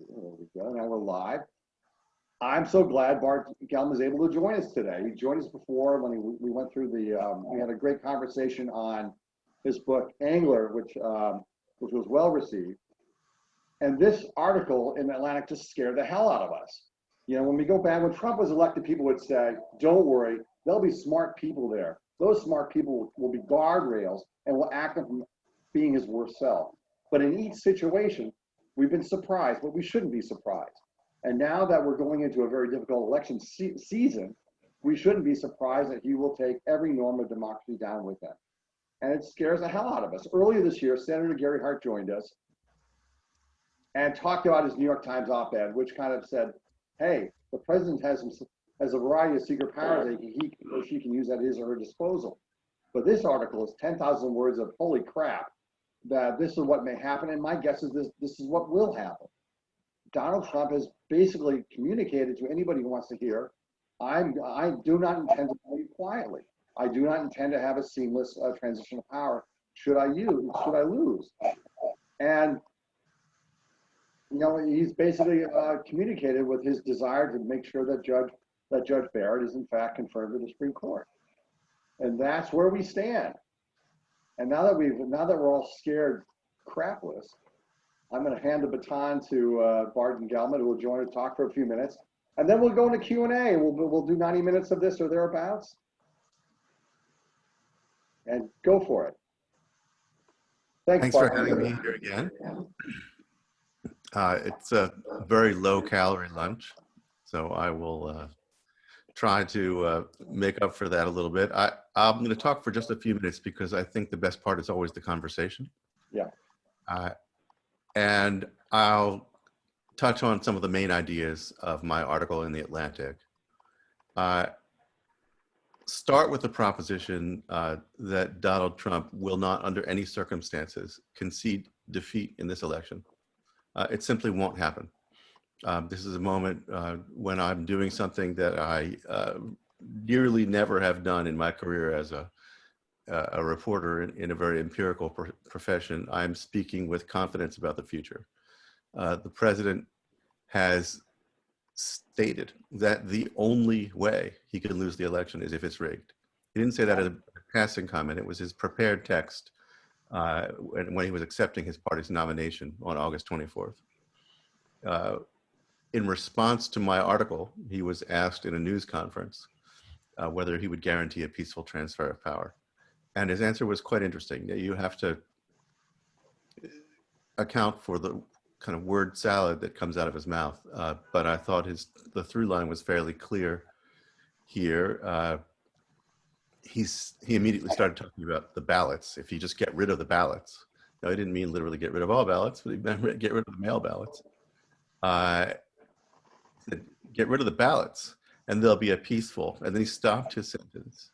There we go. Now we're live. I'm so glad Bart Gelman is able to join us today. He joined us before when we went through we had a great conversation on his book, Angler, which was well received. And this article in Atlantic just scared the hell out of us. You know, when we go back, when Trump was elected, people would say, don't worry, there'll be smart people there. Those smart people will be guardrails and will act from being his worst self. But in each situation, we've been surprised, but we shouldn't be surprised. And now that we're going into a very difficult election season, we shouldn't be surprised that he will take every norm of democracy down with him. And it scares the hell out of us. Earlier this year, Senator Gary Hart joined us and talked about his New York Times op-ed, which kind of said, hey, the president has a variety of secret powers that he or she can use at his or her disposal. But this article is 10,000 words of holy crap, that this is what may happen. And my guess is this is what will happen. Donald Trump has basically communicated to anybody who wants to hear, I do not intend to leave quietly. I do not intend to have a seamless transition of power should I lose. And you know, he's basically communicated with his desire to make sure that Judge Barrett is in fact confirmed with the Supreme Court. And that's where we stand. And now that we're all scared crapless, I'm going to hand the baton to Barton Gelman, who will join and talk for a few minutes. And then we'll go into Q&A. We'll do 90 minutes of this or thereabouts. And go for it. Thanks for having me here again. It's a very low-calorie lunch, so I will try to make up for that a little bit. I'm going to talk for just a few minutes because I think the best part is always the conversation. Yeah. And I'll touch on some of the main ideas of my article in The Atlantic. Start with the proposition that Donald Trump will not, under any circumstances, concede defeat in this election. It simply won't happen. This is a moment when I'm doing something that I nearly never have done in my career as a reporter in a very empirical profession. I'm speaking with confidence about the future. The president has stated that the only way he could lose the election is if it's rigged. He didn't say that as a passing comment. It was his prepared text when he was accepting his party's nomination on August 24th. In response to my article, he was asked in a news conference whether he would guarantee a peaceful transfer of power. And his answer was quite interesting. You have to account for the kind of word salad that comes out of his mouth. But I thought the through line was fairly clear here. He immediately started talking about the ballots. If you just get rid of the ballots. No, he didn't mean literally get rid of all ballots, but he meant get rid of the mail ballots. Get rid of the ballots and there'll be a peaceful, and then he stopped his sentence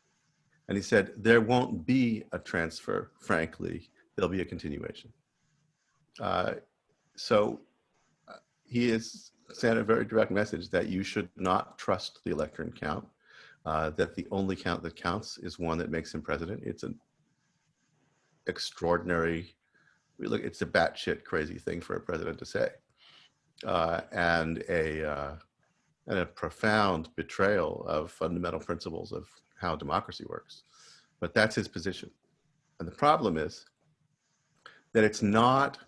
and he said, there won't be a transfer, frankly, there'll be a continuation. So he has sent a very direct message that you should not trust the electoral count, that the only count that counts is one that makes him president. It's an extraordinary, it's a batshit crazy thing for a president to say. And a profound betrayal of fundamental principles of how democracy works. But that's his position. And the problem is that it's not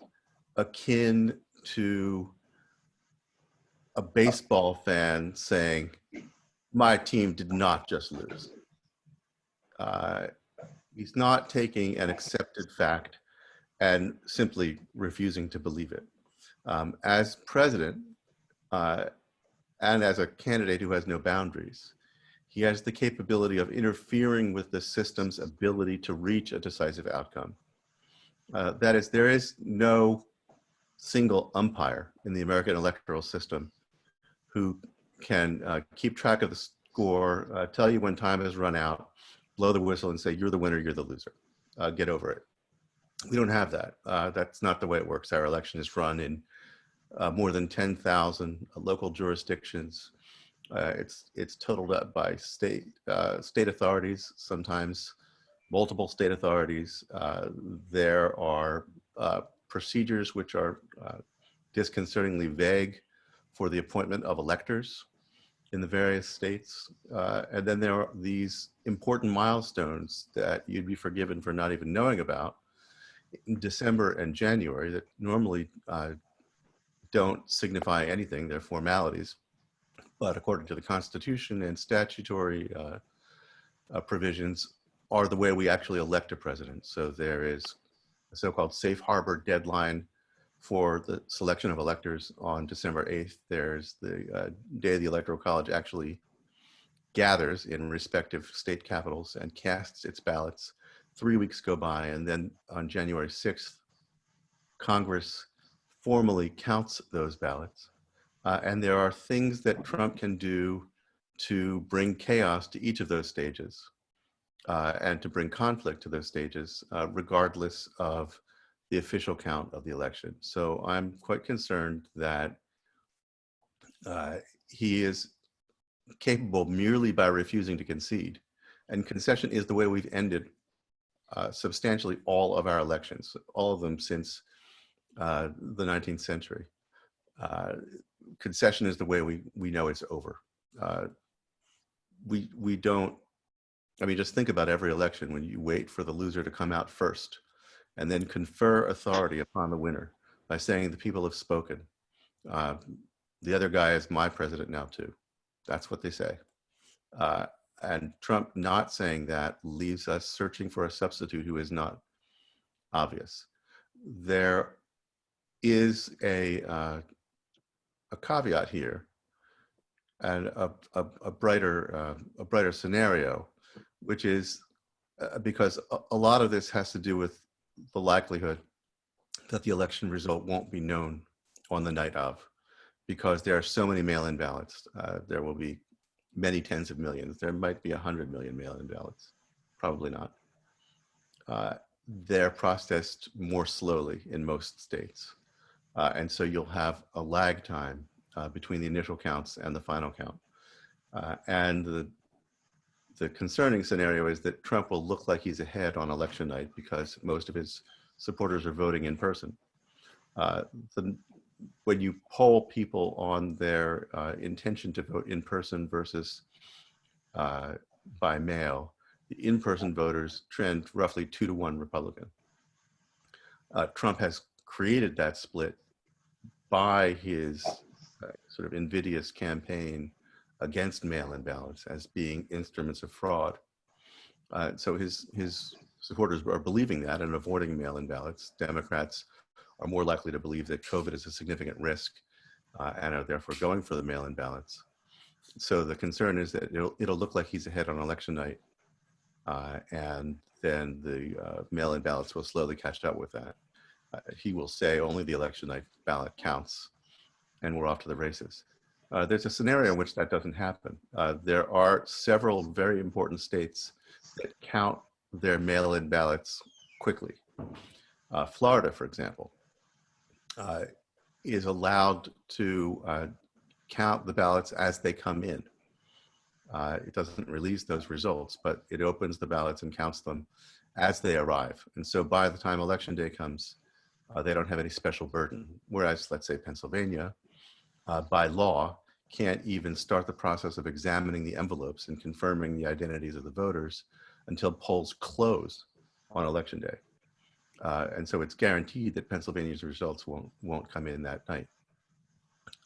akin to a baseball fan saying, my team did not just lose. He's not taking an accepted fact and simply refusing to believe it. As president, and as a candidate who has no boundaries, he has the capability of interfering with the system's ability to reach a decisive outcome. That is, there is no single umpire in the American electoral system who can keep track of the score, tell you when time has run out, blow the whistle and say, you're the winner, you're the loser, get over it. We don't have that. That's not the way it works. Our election is run in more than 10,000 local jurisdictions. It's totaled up by state authorities, sometimes multiple state authorities. There are procedures which are disconcertingly vague for the appointment of electors in the various states. And then there are these important milestones that you'd be forgiven for not even knowing about in December and January that normally don't signify anything. They're formalities. But according to the Constitution and statutory provisions, are the way we actually elect a president. So there is a so-called safe harbor deadline for the selection of electors on December 8th. There's the day the Electoral College actually gathers in respective state capitals and casts its ballots. 3 weeks go by, and then on January 6th, Congress formally counts those ballots. And there are things that Trump can do to bring chaos to each of those stages and to bring conflict to those stages, regardless of the official count of the election. So I'm quite concerned that he is capable merely by refusing to concede. And concession is the way we've ended substantially all of our elections, all of them since the 19th century. Concession is the way we know it's over. We don't, I mean, just think about every election when you wait for the loser to come out first and then confer authority upon the winner by saying the people have spoken. The other guy is my president now too. That's what they say. And Trump not saying that leaves us searching for a substitute who is not obvious. There is a caveat here and a brighter scenario, which is because a lot of this has to do with the likelihood that the election result won't be known on the night of, because there are so many mail-in ballots. There will be many tens of millions. There might be 100 million mail-in ballots, probably not. They're processed more slowly in most states. And so you'll have a lag time between the initial counts and the final count. And the concerning scenario is that Trump will look like he's ahead on election night because most of his supporters are voting in person. When you poll people on their intention to vote in person versus by mail, the in-person voters trend roughly 2-to-1 Republican. Trump has created that split by his sort of invidious campaign against mail-in ballots as being instruments of fraud. So his supporters are believing that and avoiding mail-in ballots. Democrats are more likely to believe that COVID is a significant risk and are therefore going for the mail-in ballots. So the concern is that it'll look like he's ahead on election night, and then the mail-in ballots will slowly catch up with that. He will say only the election night ballot counts, and we're off to the races. There's a scenario in which that doesn't happen. There are several very important states that count their mail-in ballots quickly. Florida, for example, is allowed to count the ballots as they come in. It doesn't release those results, but it opens the ballots and counts them as they arrive. And so by the time election day comes, they don't have any special burden. Whereas, let's say Pennsylvania, by law, can't even start the process of examining the envelopes and confirming the identities of the voters until polls close on election day. And so it's guaranteed that Pennsylvania's results won't come in that night.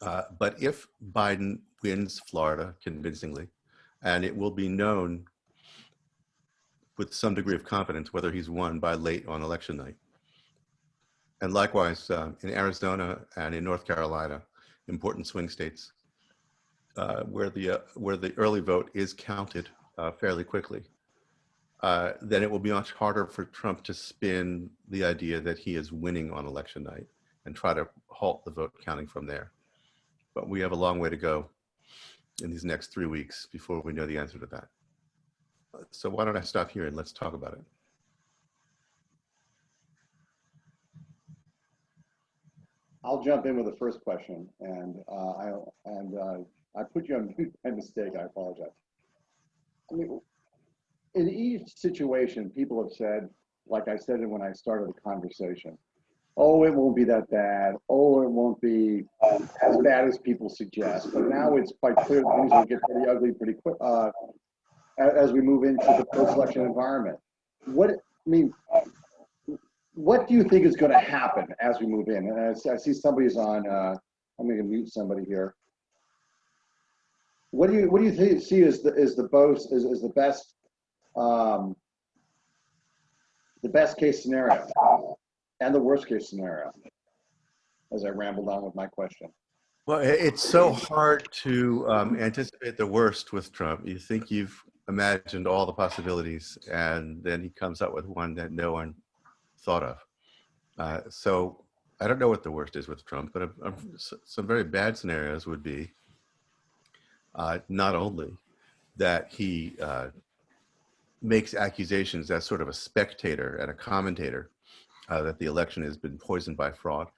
But if Biden wins Florida convincingly, and it will be known with some degree of confidence whether he's won by late on election night. And likewise, in Arizona and in North Carolina, important swing states, where the early vote is counted fairly quickly, then it will be much harder for Trump to spin the idea that he is winning on election night and try to halt the vote counting from there. But we have a long way to go in these next 3 weeks before we know the answer to that. So why don't I stop here and let's talk about it. I'll jump in with the first question, and I put you on mute by mistake. I apologize. I mean, in each situation, people have said, like I said when I started the conversation, oh, it won't be that bad. Oh, it won't be as bad as people suggest. But now it's quite clear that things will get pretty ugly pretty quick as we move into the post-election environment. I mean, what do you think is going to happen as we move in? And I see somebody's on. I'm going to mute somebody here. What do you see as the best case scenario and the worst case scenario? As I rambled on with my question. Well, it's so hard to anticipate the worst with Trump. You think you've imagined all the possibilities, and then he comes up with one that no one thought of. So I don't know what the worst is with Trump, but some very bad scenarios would be not only that he makes accusations as sort of a spectator and a commentator that the election has been poisoned by fraud,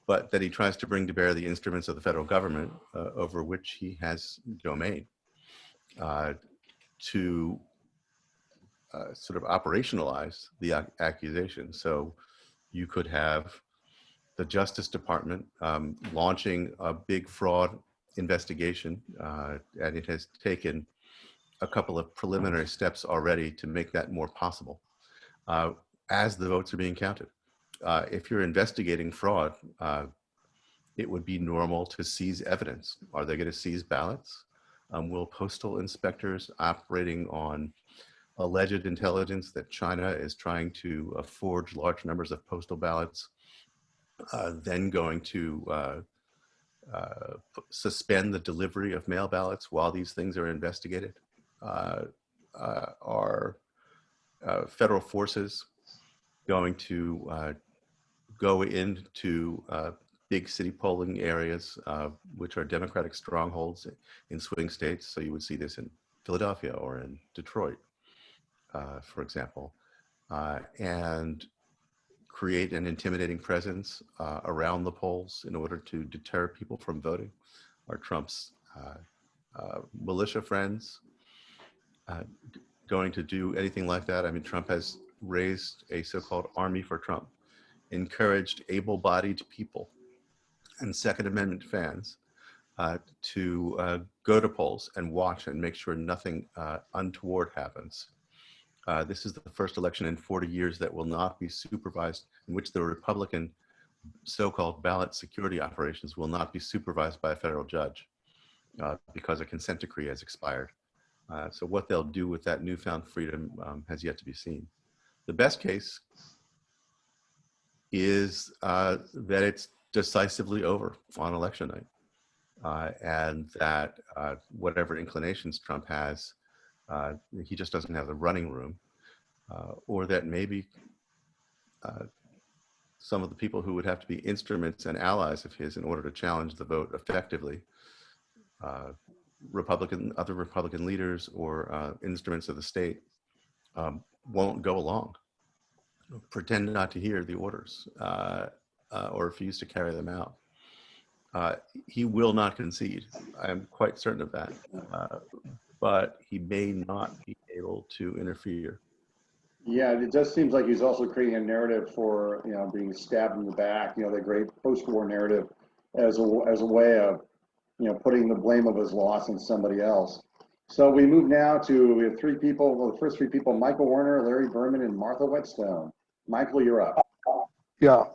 but that he tries to bring to bear the instruments of the federal government over which he has domain to sort of operationalize the accusation. So you could have the Justice Department launching a big fraud investigation, and it has taken a couple of preliminary steps already to make that more possible as the votes are being counted. If you're investigating fraud, it would be normal to seize evidence. Are they going to seize ballots? Will postal inspectors operating on alleged intelligence that China is trying to forge large numbers of postal ballots, then going to suspend the delivery of mail ballots while these things are investigated? Are federal forces going to go into big city polling areas, which are Democratic strongholds in swing states? So you would see this in Philadelphia or in Detroit, for example, and create an intimidating presence around the polls in order to deter people from voting? Are Trump's militia friends going to do anything like that? I mean, Trump has raised a so-called Army for Trump, encouraged able-bodied people and Second Amendment fans to go to polls and watch and make sure nothing untoward happens. This is the first election in 40 years that will not be supervised, in which the Republican so-called ballot security operations will not be supervised by a federal judge because a consent decree has expired. So what they'll do with that newfound freedom has yet to be seen. The best case is that it's decisively over on election night, and that whatever inclinations Trump has, he just doesn't have the running room, or that maybe some of the people who would have to be instruments and allies of his in order to challenge the vote effectively, other Republican leaders or instruments of the state, won't go along, pretend not to hear the orders, or refuse to carry them out. He will not concede. I'm quite certain of that. But he may not be able to interfere. Yeah, it just seems like he's also creating a narrative for, being stabbed in the back, the great post-war narrative as a way of, putting the blame of his loss on somebody else. So we move now to, we have three people, well, the first three people, Michael Werner, Larry Berman, and Martha Whetstone. Michael, you're up. Yeah.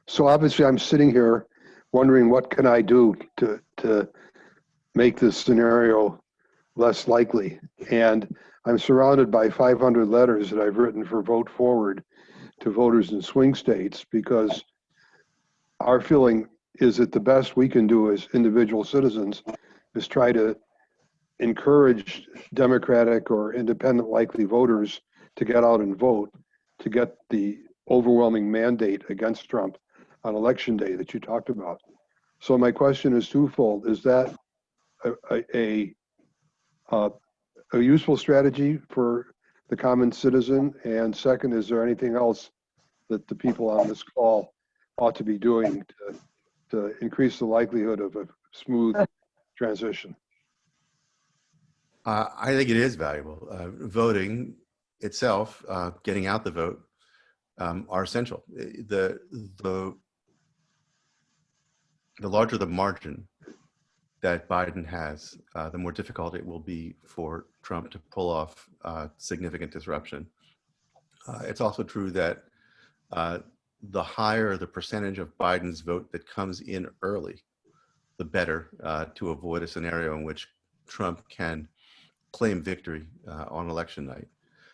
So obviously I'm sitting here wondering what can I do to make this scenario less likely. And I'm surrounded by 500 letters that I've written for Vote Forward to voters in swing states, because our feeling is that the best we can do as individual citizens is try to encourage Democratic or independent likely voters to get out and vote, to get the overwhelming mandate against Trump on election day that you talked about. So my question is twofold. Is that a useful strategy for the common citizen? And second, is there anything else that the people on this call ought to be doing to increase the likelihood of a smooth transition? I think it is valuable. Voting itself, getting out the vote, are essential. The larger the margin that Biden has, the more difficult it will be for Trump to pull off significant disruption. It's also true that the higher the percentage of Biden's vote that comes in early, the better, to avoid a scenario in which Trump can claim victory on election night.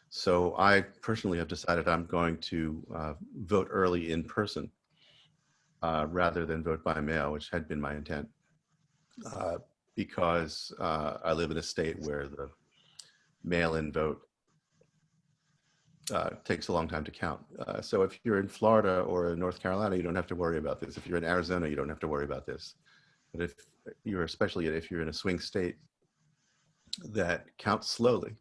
So I personally have decided I'm going to vote early in person rather than vote by mail, which had been my intent, because I live in a state where the mail-in vote takes a long time to count. So if you're in Florida or in North Carolina, you don't have to worry about this. If you're in Arizona, you don't have to worry about this. But if you're, especially if you're in a swing state that counts slowly,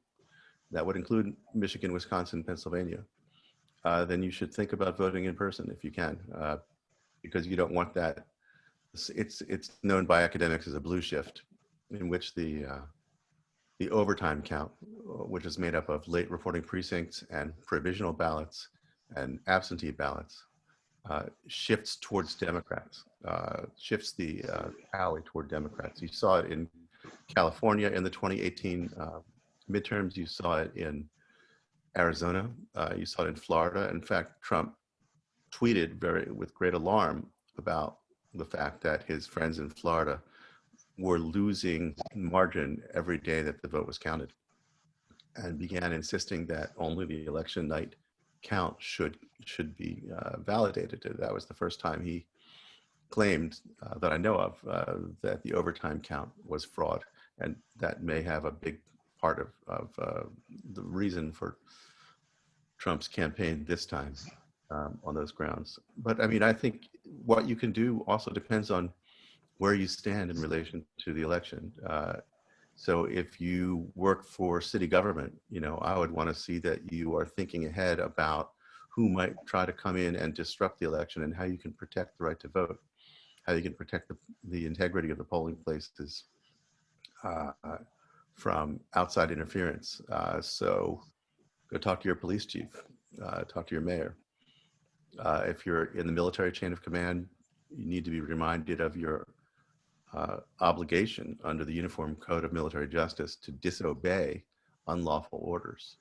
that would include Michigan, Wisconsin, Pennsylvania, then you should think about voting in person if you can, because you don't want that. It's known by academics as a blue shift, in which the overtime count, which is made up of late reporting precincts and provisional ballots and absentee ballots, shifts towards Democrats, shifts the tally toward Democrats. You saw it in California in the 2018 midterms. You saw it in Arizona. You saw it in Florida. In fact, Trump tweeted with great alarm about the fact that his friends in Florida were losing margin every day that the vote was counted, and began insisting that only the election night count should be validated. That was the first time he claimed that I know of that the overtime count was fraud, and that may have a big part of the reason for Trump's campaign this time on those grounds. But I mean, I think what you can do also depends on where you stand in relation to the election. So if you work for city government, I would want to see that you are thinking ahead about who might try to come in and disrupt the election, and how you can protect the right to vote, how you can protect the integrity of the polling places from outside interference. So go talk to your police chief, talk to your mayor. If you're in the military chain of command, you need to be reminded of your obligation under the Uniform Code of Military Justice to disobey unlawful orders.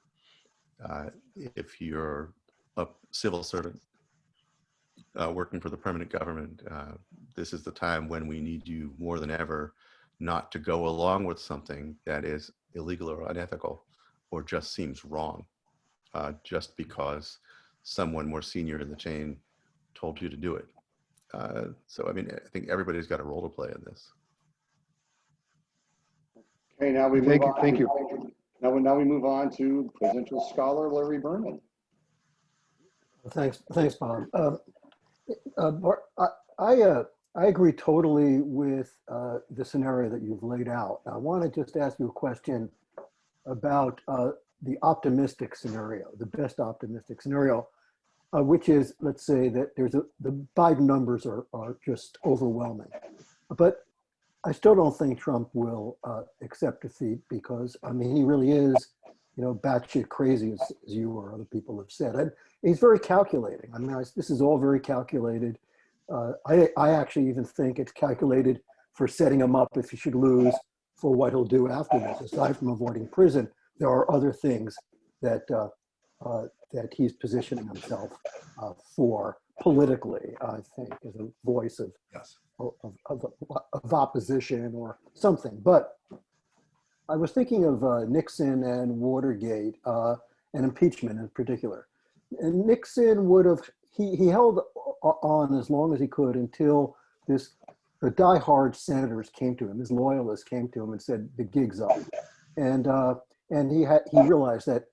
If you're a civil servant working for the permanent government, this is the time when we need you more than ever not to go along with something that is illegal or unethical or just seems wrong, just because someone more senior in the chain told you to do it. So, I mean, I think everybody's got a role to play in this. Okay, now we move Thank you. on. Thank you. Now we move on to presidential scholar Larry Berman. Thanks, Bob. Bart, I agree totally with the scenario that you've laid out. I want to just ask you a question about the optimistic scenario, the best optimistic scenario, which is, let's say that the Biden numbers are just overwhelming. But I still don't think Trump will accept defeat, because, I mean, he really is, batshit crazy, as you or other people have said. And he's very calculating. I mean, this is all very calculated. I actually even think it's calculated for setting him up if he should lose, for what he'll do after this. Aside from avoiding prison, there are other things that he's positioning himself for politically, I think, as a voice of, Yes. of opposition or something. But I was thinking of Nixon and Watergate and impeachment in particular. And Nixon would have, he held on as long as he could until the diehard senators came to him, his loyalists came to him and said, the gig's up. And he realized that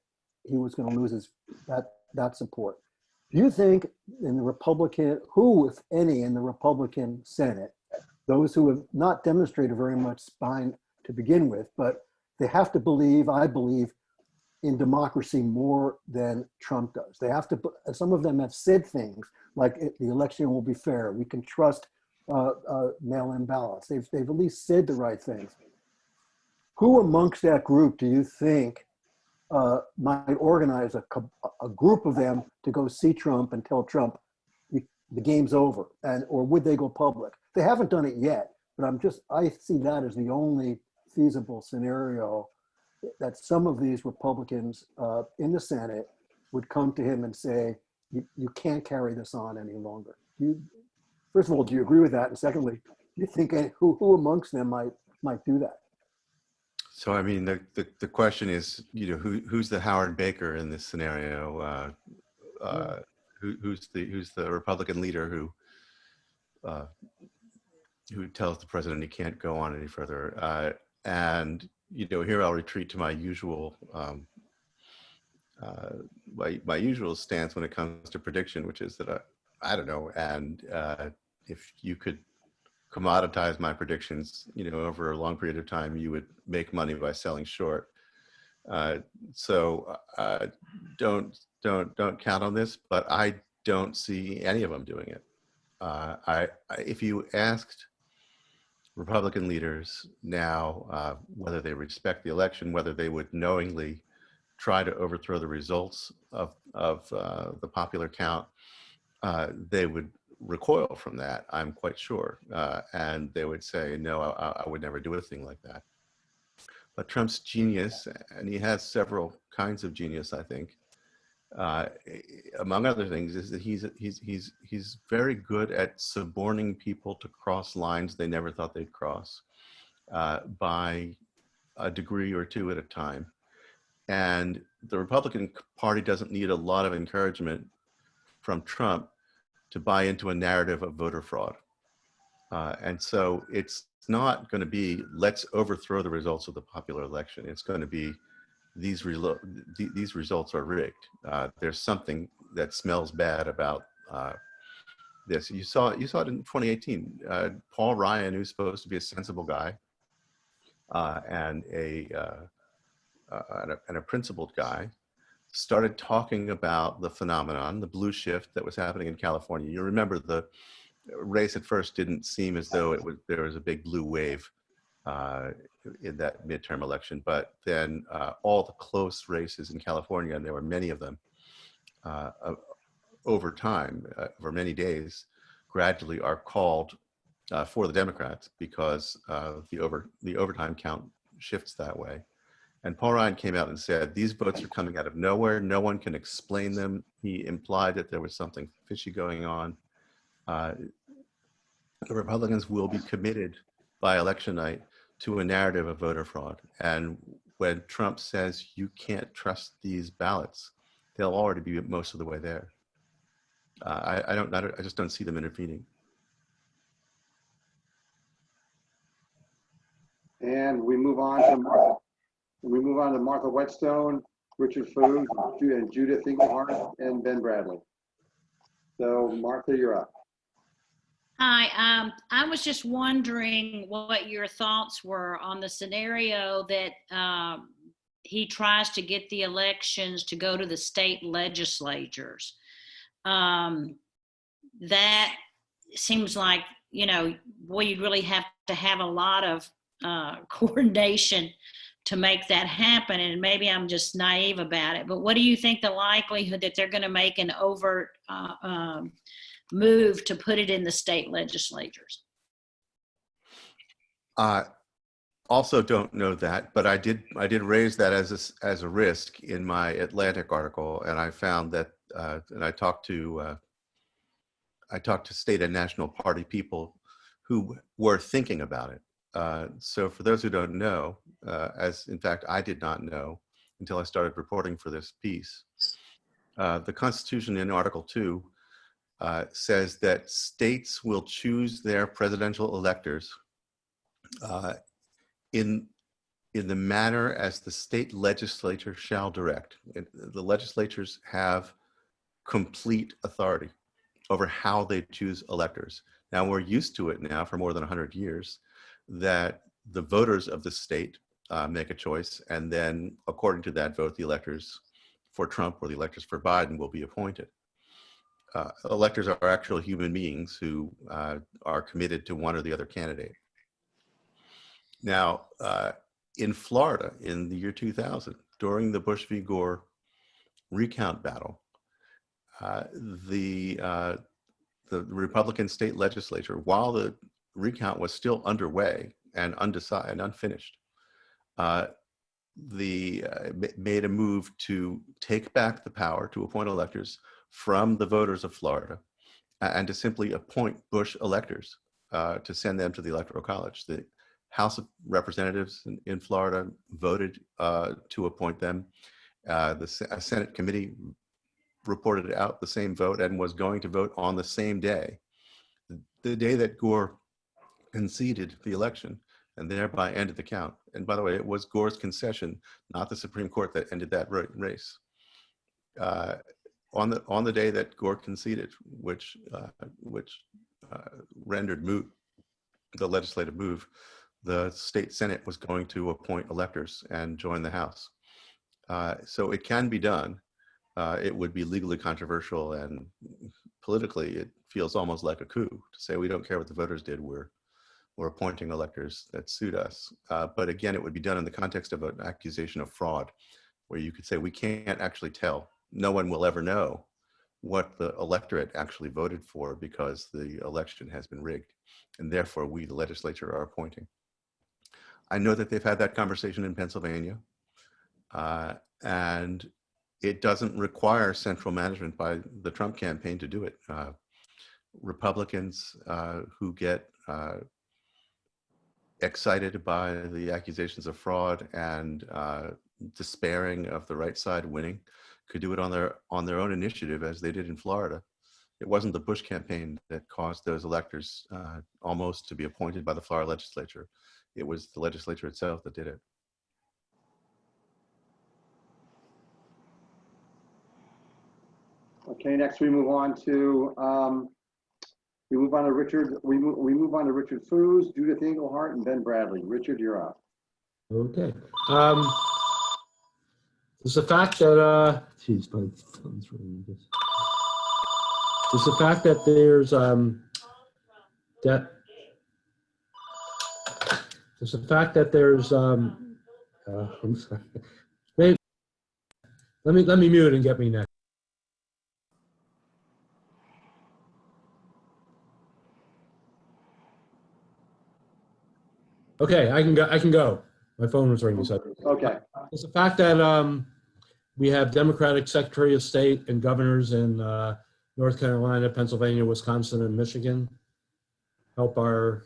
he was going to lose that support. Do you think in the Republican, who, if any, in the Republican Senate, those who have not demonstrated very much spine to begin with, but they have to believe, I believe, in democracy more than Trump does. They have to, some of them have said things like the election will be fair, we can trust mail-in ballots. They've at least said the right things. Who amongst that group do you think might organize a group of them to go see Trump and tell Trump the game's over, or would they go public? They haven't done it yet, but I see that as the only feasible scenario, that some of these Republicans in the Senate would come to him and say, you can't carry this on any longer. First of all, do you agree with that? And secondly, do you think who amongst them might do that? So, I mean, the question is, who's the Howard Baker in this scenario? Who's the Republican leader who tells the president he can't go on any further? And here I'll retreat to my usual my usual stance when it comes to prediction, which is that I don't know. And if you could commoditize my predictions, over a long period of time, you would make money by selling short. So don't count on this, but I don't see any of them doing it. If you asked Republican leaders now whether they respect the election, whether they would knowingly try to overthrow the results of the popular count, they would recoil from that, I'm quite sure. And they would say, no, I would never do a thing like that. But Trump's genius, and he has several kinds of genius, I think, among other things, is that he's very good at suborning people to cross lines they never thought they'd cross by a degree or two at a time. And the Republican Party doesn't need a lot of encouragement from Trump to buy into a narrative of voter fraud. And so it's not going to be, let's overthrow the results of the popular election. It's going to be, these results are rigged. There's something that smells bad about this. You saw it in 2018. Paul Ryan, who's supposed to be a sensible guy and a principled guy, started talking about the phenomenon, the blue shift that was happening in California. You remember the race at first didn't seem as though there was a big blue wave in that midterm election, but then all the close races in California, and there were many of them over time, over many days, gradually are called for the Democrats because the overtime count shifts that way. And Paul Ryan came out and said, these votes are coming out of nowhere. No one can explain them. He implied that there was something fishy going on. The Republicans will be committed by election night to a narrative of voter fraud. And when Trump says you can't trust these ballots, they'll already be most of the way there. I just don't see them intervening. And we move on to Martha Whetstone, Richard Food, and Judith Inglehart, and Ben Bradley. So Martha, you're up. Hi, I was just wondering what your thoughts were on the scenario that he tries to get the elections to go to the state legislatures. That seems like, boy, you'd really have to have a lot of coordination to make that happen. And maybe I'm just naive about it, but what do you think the likelihood that they're going to make an overt move to put it in the state legislatures? Also don't know that, but I did raise that as a risk in my Atlantic article, and I found that, and I talked to state and national party people who were thinking about it. So for those who don't know, as in fact I did not know until I started reporting for this piece, the Constitution in Article 2 says that states will choose their presidential electors in the manner as the state legislature shall direct. The legislatures have complete authority over how they choose electors. Now we're used to it now for more than 100 years that the voters of the state make a choice, and then according to that vote, the electors for Trump or the electors for Biden will be appointed. Electors are actual human beings who are committed to one or the other candidate. Now, in Florida, in the year 2000, during the Bush v. Gore recount battle, uh, the uh, the Republican state legislature, while the recount was still underway and undecided, unfinished, made a move to take back the power to appoint electors from the voters of Florida and to simply appoint Bush electors to send them to the Electoral College. The House of Representatives in Florida voted to appoint them. The Senate committee reported out the same vote and was going to vote on the same day, the day that Gore conceded the election and thereby ended the count. And by the way, it was Gore's concession, not the Supreme Court, that ended that race. On the day that Gore conceded, which rendered moot the legislative move, the state Senate was going to appoint electors and join the House. So it can be done. It would be legally controversial, and politically it feels almost like a coup to say we don't care what the voters did, we're appointing electors that suit us. But again, it would be done in the context of an accusation of fraud, where you could say we can't actually tell. No one will ever know what the electorate actually voted for because the election has been rigged, and therefore we, the legislature, are appointing. I know that they've had that conversation in Pennsylvania, and it doesn't require central management by the Trump campaign to do it. Republicans who get excited by the accusations of fraud and despairing of the right side winning could do it on their own initiative, as they did in Florida. It wasn't the Bush campaign that caused those electors almost to be appointed by the Florida legislature. It was the legislature itself that did it. Okay, next we move on to Richard. We move on to Richard Foos, Judith Englehart, and Ben Bradley. Richard, you're up. Okay. It's the fact that geez, my phone's ringing. It's the fact that there's It's the fact that there's I'm sorry. Maybe, let me mute and get me next. Okay, I can go. My phone was ringing. So. Okay. It's the fact that we have Democratic Secretary of State and governors in North Carolina, Pennsylvania, Wisconsin, and Michigan help our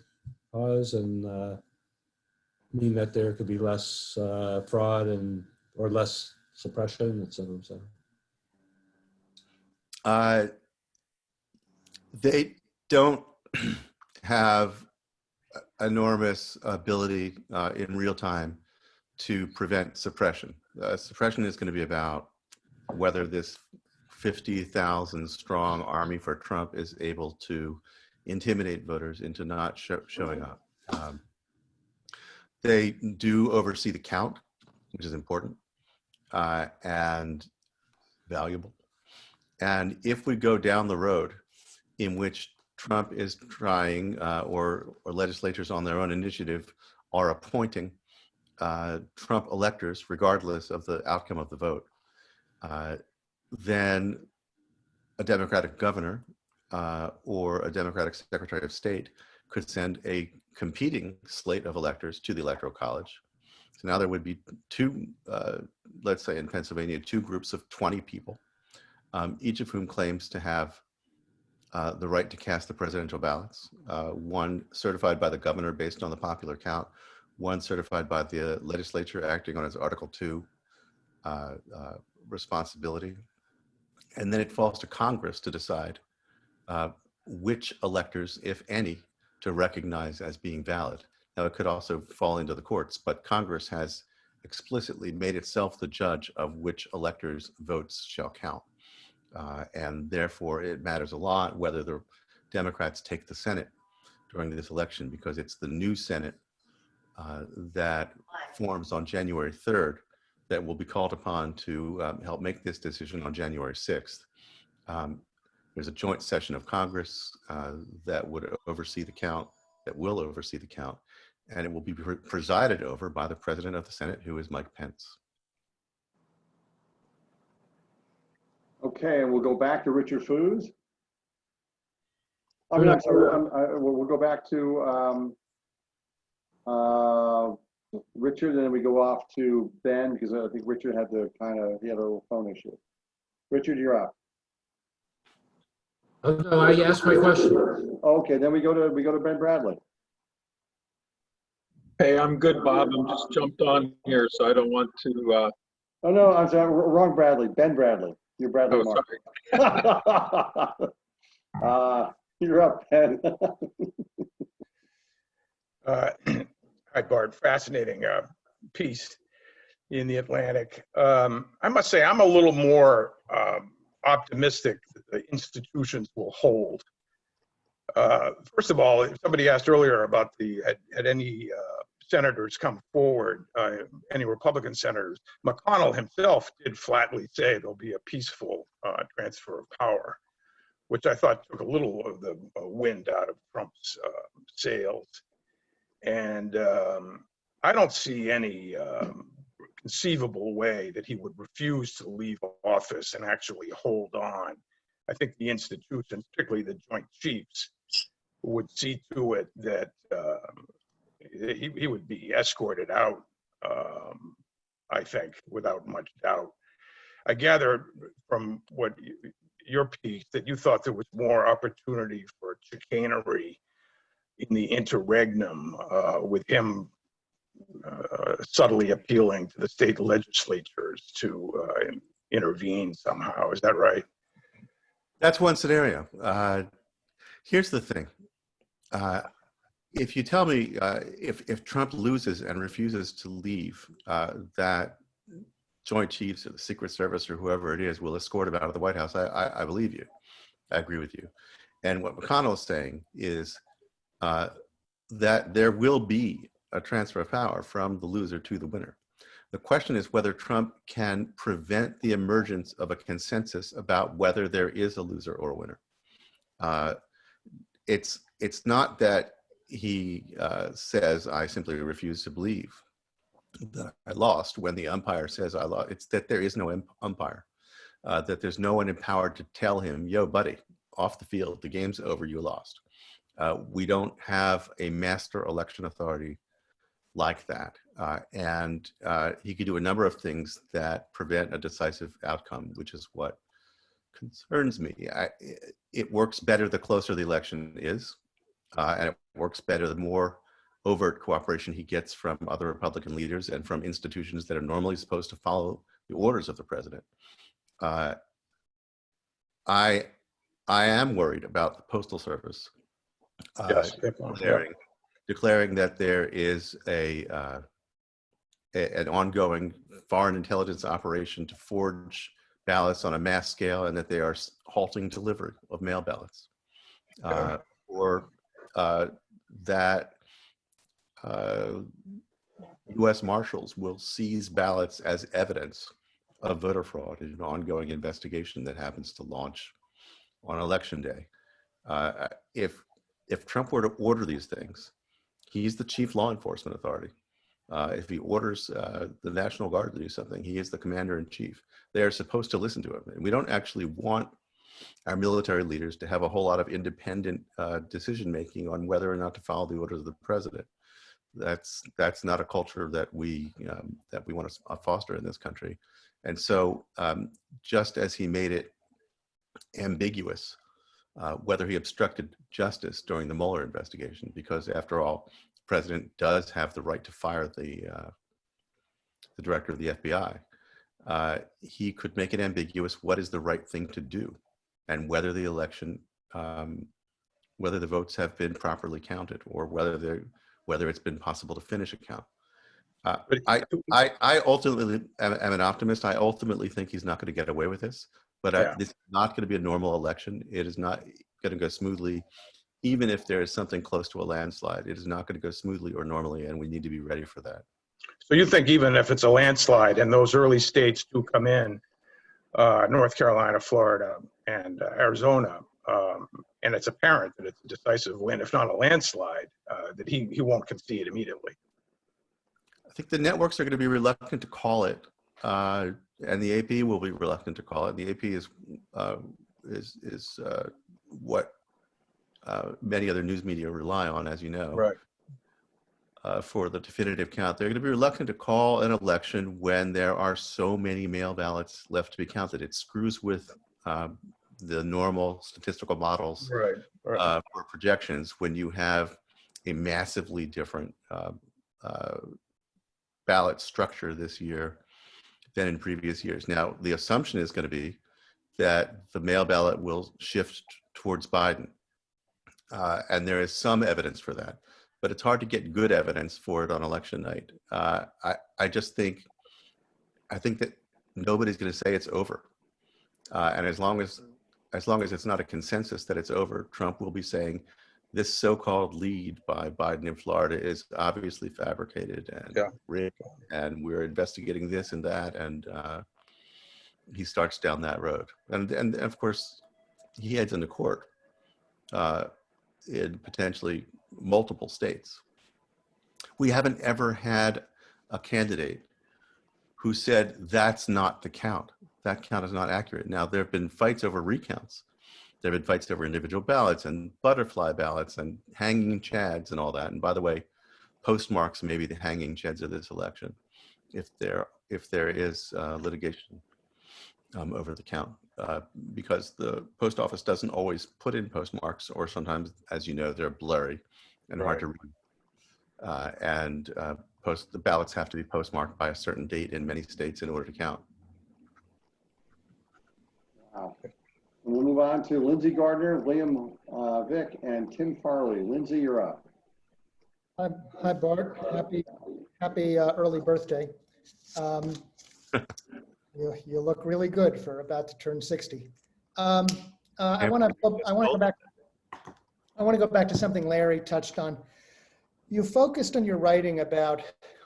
cause and mean that there could be less fraud or less suppression, et cetera, et cetera. They don't have enormous ability in real time to prevent suppression. Suppression is going to be about whether this 50,000 strong army for Trump is able to intimidate voters into not showing up. They do oversee the count, which is important and valuable. And if we go down the road in which Trump is trying, or legislatures on their own initiative are appointing Trump electors, regardless of the outcome of the vote, then a Democratic governor or a Democratic Secretary of State could send a competing slate of electors to the Electoral College. So now there would be two, let's say in Pennsylvania, two groups of 20 people, each of whom claims to have the right to cast the presidential ballots, one certified by the governor based on the popular count, one certified by the legislature acting on its Article 2 responsibility. And then it falls to Congress to decide which electors, if any, to recognize as being valid. Now, it could also fall into the courts, but Congress has explicitly made itself the judge of which electors' votes shall count. And therefore, it matters a lot whether the Democrats take the Senate during this election, because it's the new Senate that forms on January 3rd that will be called upon to help make this decision on January 6th. There's a joint session of Congress that would oversee the count, that will oversee the count, and it will be presided over by the president of the Senate, who is Mike Pence. Okay, and we'll go back to Richard Foos. I mean, I'm sorry, we'll go back to Richard, and then we go off to Ben, because I think Richard had he had a little phone issue. Richard, you're up. Oh, no, I asked my question. Okay, then we go to Ben Bradley. Hey, I'm good, Bob. I'm just jumped on here, so I don't want to. Oh no, I'm sorry, wrong Bradley. Ben Bradley. You're Bradley Oh, Mark. sorry. You're up, Ben. Hi, Bart. Fascinating piece in the Atlantic. I must say, I'm a little more optimistic that the institutions will hold. First of all, somebody asked earlier about had any senators come forward, any Republican senators. McConnell himself did flatly say there'll be a peaceful transfer of power, which I thought took a little of the wind out of Trump's sails. And I don't see any conceivable way that he would refuse to leave office and actually hold on. I think the institutions, particularly the Joint Chiefs, would see to it that he would be escorted out, I think, without much doubt. I gather from your piece that you thought there was more opportunity for chicanery in the interregnum, with him subtly appealing to the state legislatures to intervene somehow. Is that right? That's one scenario. Here's the thing. If you tell me if Trump loses and refuses to leave, that Joint Chiefs or the Secret Service or whoever it is will escort him out of the White House, I believe you. I agree with you. And what McConnell is saying is that there will be a transfer of power from the loser to the winner. The question is whether Trump can prevent the emergence of a consensus about whether there is a loser or a winner. It's not that he says, I simply refuse to believe that I lost when the umpire says I lost. It's that there is no umpire, that there's no one empowered to tell him, yo, buddy, off the field, the game's over, you lost. We don't have a master election authority like that. And he could do a number of things that prevent a decisive outcome, which is what concerns me. It works better the closer the election is, and it works better the more overt cooperation he gets from other Republican leaders and from institutions that are normally supposed to follow the orders of the president. I am worried about the Postal Service declaring that there is an ongoing foreign intelligence operation to forge ballots on a mass scale, and that they are halting delivery of mail ballots, or that U.S. Marshals will seize ballots as evidence of voter fraud in an ongoing investigation that happens to launch on election day. If Trump were to order these things, he's the chief law enforcement authority. If he orders the National Guard to do something, he is the commander in chief. They are supposed to listen to him. And we don't actually want our military leaders to have a whole lot of independent decision making on whether or not to follow the orders of the president. That's not a culture that we want to foster in this country. And so, just as he made it ambiguous whether he obstructed justice during the Mueller investigation, because after all, the president does have the right to fire the director of the FBI. He could make it ambiguous what is the right thing to do, and whether the election, whether the votes have been properly counted, or whether it's been possible to finish a count. I ultimately am an optimist. I ultimately think he's not going to get away with this, but this is not going to be a normal election. It is not going to go smoothly. Even if there is something close to a landslide, it is not going to go smoothly or normally, and we need to be ready for that. So you think even if it's a landslide and those early states do come in, North Carolina, Florida, and Arizona, and it's apparent that it's a decisive win, if not a landslide, that he won't concede immediately? I think the networks are going to be reluctant to call it and the AP will be reluctant to call it. The AP is what many other news media rely on, as you know, Right. for the definitive count. They're going to be reluctant to call an election when there are so many mail ballots left to be counted. It screws with the normal statistical models Right. Right. for projections when you have a massively different ballot structure this year than in previous years. Now, the assumption is going to be that the mail ballot will shift towards Biden. And there is some evidence for that, but it's hard to get good evidence for it on election night. I think that nobody's going to say it's over. And as long as it's not a consensus that it's over, Trump will be saying this so-called lead by Biden in Florida is obviously fabricated and rigged, and we're investigating this and that, and he starts down that road. And of course, he heads into court in potentially multiple states. We haven't ever had a candidate who said that's not the count. That count is not accurate. Now, there have been fights over recounts. There have been fights over individual ballots and butterfly ballots and hanging chads and all that. And by the way, postmarks may be the hanging chads of this election if there is litigation over the count, because the post office doesn't always put in postmarks, or sometimes, as you know, they're blurry and hard to read. The ballots have to be postmarked by a certain date in many states in order to count. Wow. We'll move on to Lindsay Gardner, William Vick, and Tim Farley. Lindsay, you're up. Hi, Bart. Happy early birthday. You look really good for about to turn 60. I want to go back to something Larry touched on. You focused on your writing about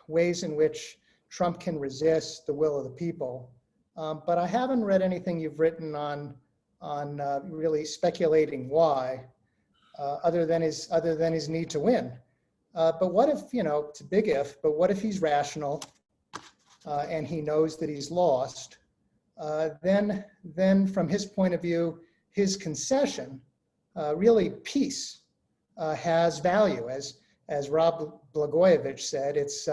ways in which Trump can resist the will of the people, but I haven't read anything you've written on really speculating why, other than his need to win. But what if, it's a big if, but what if he's rational and he knows that he's lost? Then from his point of view, his concession, really peace, has value. As Rob Blagojevich said, it's,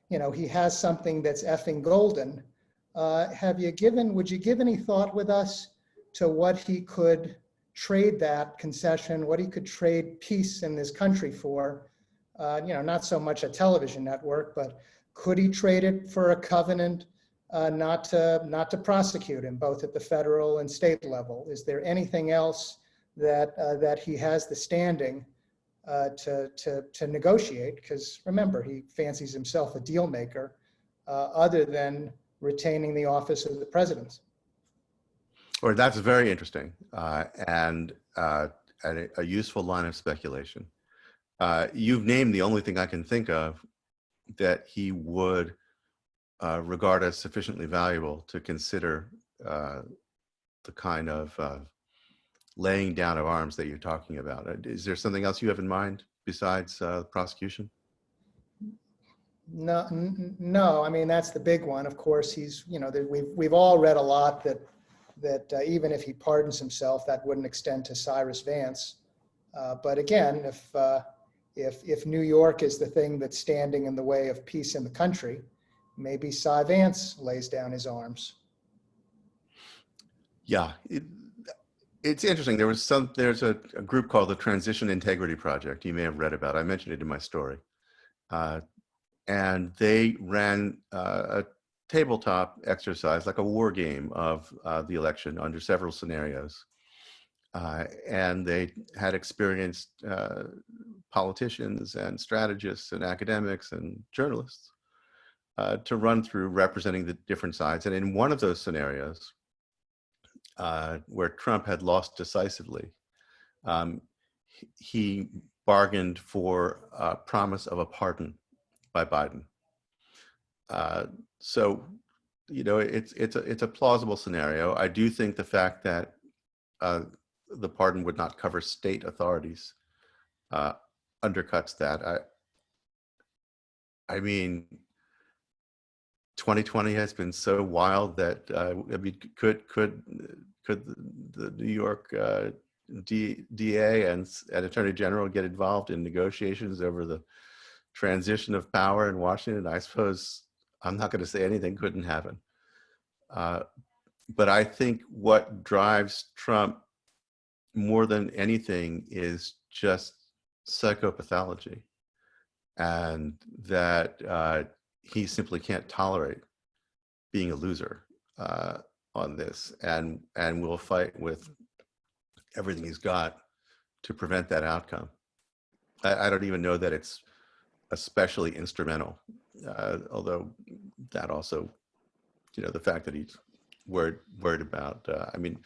he has something that's effing golden. Would you give any thought with us to what he could trade that concession, what he could trade peace in this country for? Not so much a television network, but could he trade it for a covenant not to prosecute him, both at the federal and state level? Is there anything else that he has the standing to negotiate? Because remember, he fancies himself a deal maker, other than retaining the office of the president. Or that's very interesting and a useful line of speculation. You've named the only thing I can think of that he would regard as sufficiently valuable to consider the kind of laying down of arms that you're talking about. Is there something else you have in mind besides prosecution? No. I mean, that's the big one. Of course, he's, we've all read a lot that even if he pardons himself, that wouldn't extend to Cyrus Vance. But again, if New York is the thing that's standing in the way of peace in the country, maybe Cy Vance lays down his arms. Yeah, it's interesting. There's a group called the Transition Integrity Project. You may have read about it. I mentioned it in my story. And they ran a tabletop exercise, like a war game of the election under several scenarios. And they had experienced politicians and strategists and academics and journalists to run through representing the different sides. And in one of those scenarios, where Trump had lost decisively, he bargained for a promise of a pardon by Biden. So, it's a plausible scenario. I do think the fact that the pardon would not cover state authorities undercuts that. I mean, 2020 has been so wild that I mean, could the New York DA and Attorney General get involved in negotiations over the transition of power in Washington? I suppose I'm not going to say anything couldn't happen. But I think what drives Trump more than anything is just psychopathology, and that he simply can't tolerate being a loser on this, and will fight with everything he's got to prevent that outcome. I don't even know that it's especially instrumental, although that also, the fact that he's worried about, I mean,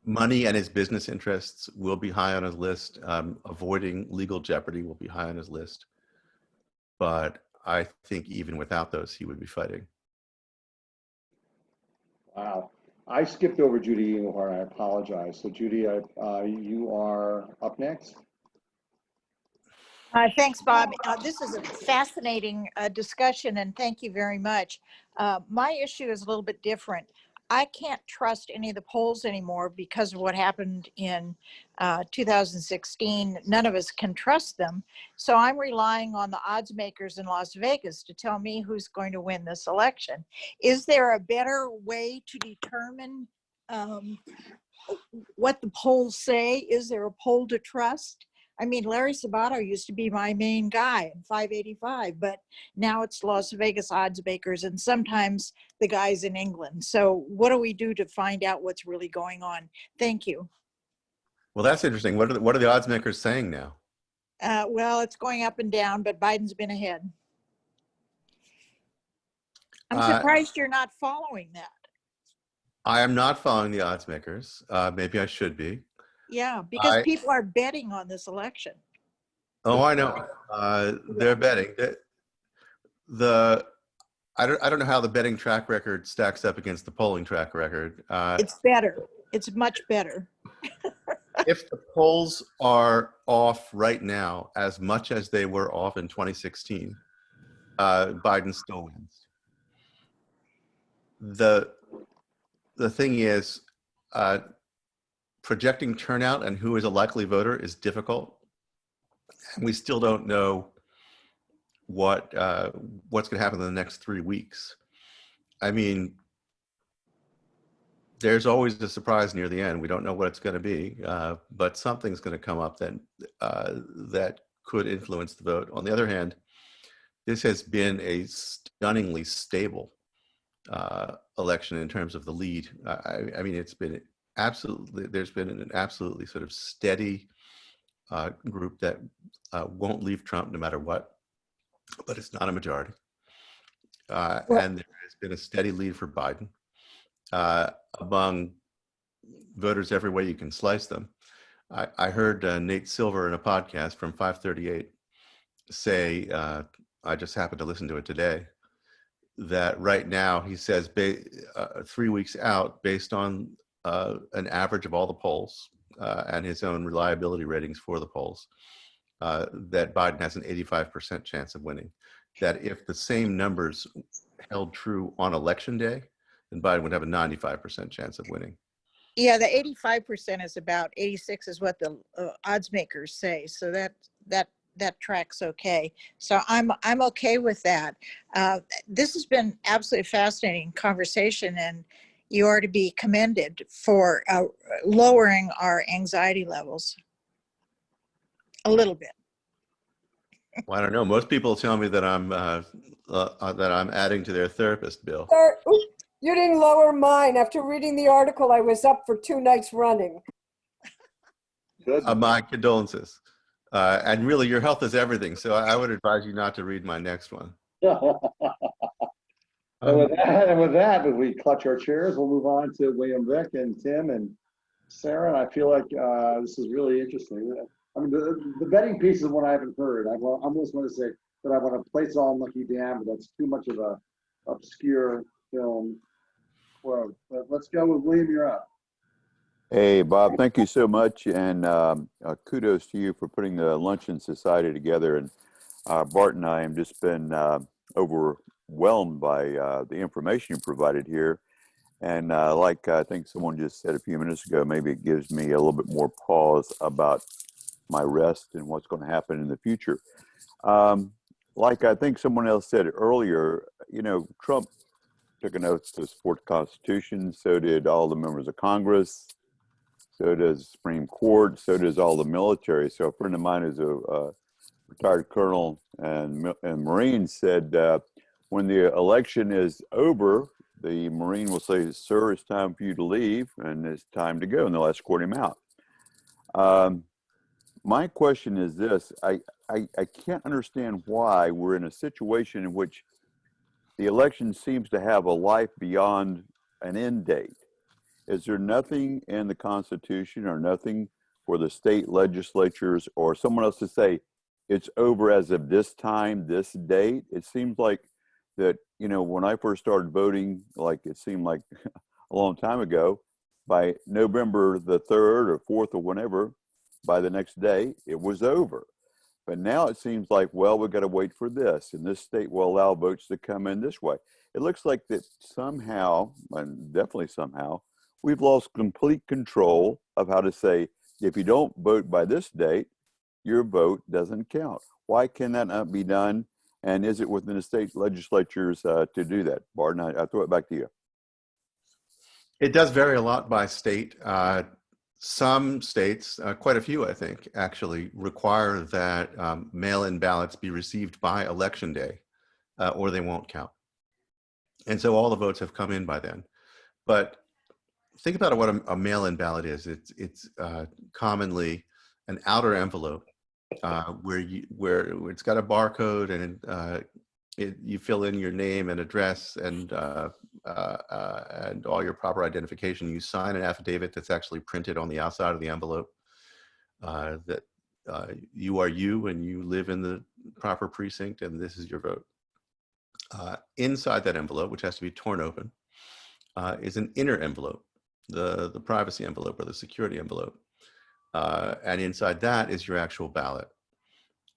money and his business interests will be high on his list. Avoiding legal jeopardy will be high on his list. But I think even without those, he would be fighting. Wow. I skipped over Judy Engelhardt. I apologize. So Judy, you are up next. Thanks, Bob. This is a fascinating discussion, and thank you very much. My issue is a little bit different. I can't trust any of the polls anymore because of what happened in 2016. None of us can trust them. So I'm relying on the odds makers in Las Vegas to tell me who's going to win this election. Is there a better way to determine what the polls say? Is there a poll to trust? I mean, Larry Sabato used to be my main guy in 585, but now it's Las Vegas odds makers and sometimes the guys in England. So what do we do to find out what's really going on? Thank you. Well, that's interesting. What are the odds makers saying now? Well, it's going up and down, but Biden's been ahead. I'm surprised you're not following that. I am not following the odds makers. Maybe I should be. Yeah, because people are betting on this election. Oh, I know. They're betting. I don't know how the betting track record stacks up against the polling track record. It's better. It's much better. If the polls are off right now as much as they were off in 2016, Biden still wins. The thing is, projecting turnout and who is a likely voter is difficult. We still don't know what's going to happen in the next 3 weeks. I mean, there's always a surprise near the end. We don't know what it's going to be, but something's going to come up that could influence the vote. On the other hand, this has been a stunningly stable election in terms of the lead. I mean, it's been there's been an absolutely sort of steady group that won't leave Trump no matter what, but it's not a majority. And there has been a steady lead for Biden among voters every way you can slice them. I heard Nate Silver in a podcast from 538 say, I just happened to listen to it today, that right now he says 3 weeks out, based on an average of all the polls and his own reliability ratings for the polls, that Biden has an 85% chance of winning. That if the same numbers held true on election day, then Biden would have a 95% chance of winning. Yeah, the 85% is about 86 is what the odds makers say. So that tracks okay. So I'm okay with that. This has been absolutely fascinating conversation, and you are to be commended for lowering our anxiety levels a little bit. Well, I don't know. Most people tell me that I'm adding to their therapist bill. Sir, you didn't lower mine. After reading the article, I was up for 2 nights running. Good. My condolences. And really, your health is everything. So I would advise you not to read my next one. And with that, as we clutch our chairs, we'll move on to William Vick and Tim and Sarah. And I feel like this is really interesting. I mean, the betting piece is one I haven't heard. I almost want to say that I want to place it on Lucky Dan, but that's too much of a obscure film quote. But let's go with William. You're up. Hey, Bob, thank you so much. And kudos to you for putting the Luncheon Society together. And Bart and I have just been over whelmed by the information you provided here. And like I think someone just said a few minutes ago, maybe it gives me a little bit more pause about my rest and what's going to happen in the future. Like I think someone else said earlier, you know, Trump took an oath to support the Constitution. So did all the members of Congress. So does the Supreme Court. So does all the military. So a friend of mine is a retired colonel and Marine said, when the election is over, the Marine will say, "Sir, it's time for you to leave, and it's time to go," and they'll escort him out. My question is this: I can't understand why we're in a situation in which the election seems to have a life beyond an end date. Is there nothing in the Constitution or nothing for the state legislatures or someone else to say it's over as of this time, this date? It seems like that, you know, when I first started voting, like it seemed like a long time ago, by November the 3rd or 4th or whenever, by the next day, it was over. But now it seems like, well, we've got to wait for this, and this state will allow votes to come in this way. It looks like that somehow, and definitely somehow, we've lost complete control of how to say, if you don't vote by this date, your vote doesn't count. Why can that not be done? And is it within the state legislatures to do that? Barton, I throw it back to you. It does vary a lot by state. Some states, quite a few, I think, actually require that mail-in ballots be received by election day, or they won't count. And so all the votes have come in by then. But think about what a mail-in ballot is. It's commonly an outer envelope where it's got a barcode, and you fill in your name and address and all your proper identification. You sign an affidavit that's actually printed on the outside of the envelope that you are you and you live in the proper precinct and this is your vote. Inside that envelope, which has to be torn open, is an inner envelope, the privacy envelope or the security envelope. And inside that is your actual ballot.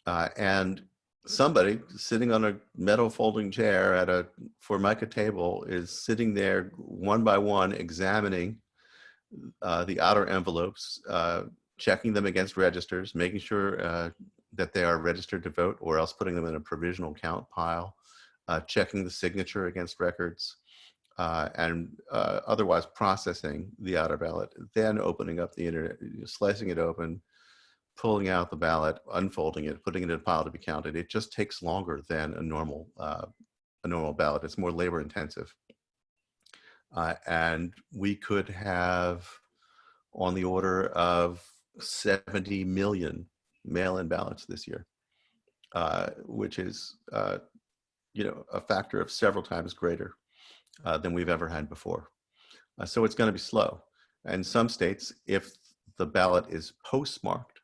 And somebody sitting on a metal folding chair at a Formica table is sitting there one by one examining the outer envelopes, checking them against registers, making sure that they are registered to vote, or else putting them in a provisional count pile, checking the signature against records, and otherwise processing the outer ballot, then opening up the internet, slicing it open, pulling out the ballot, unfolding it, putting it in a pile to be counted. It just takes longer than a normal ballot. It's more labor intensive. And we could have on the order of 70 million mail-in ballots this year, which is a factor of several times greater than we've ever had before. So it's going to be slow. And some states, if the ballot is postmarked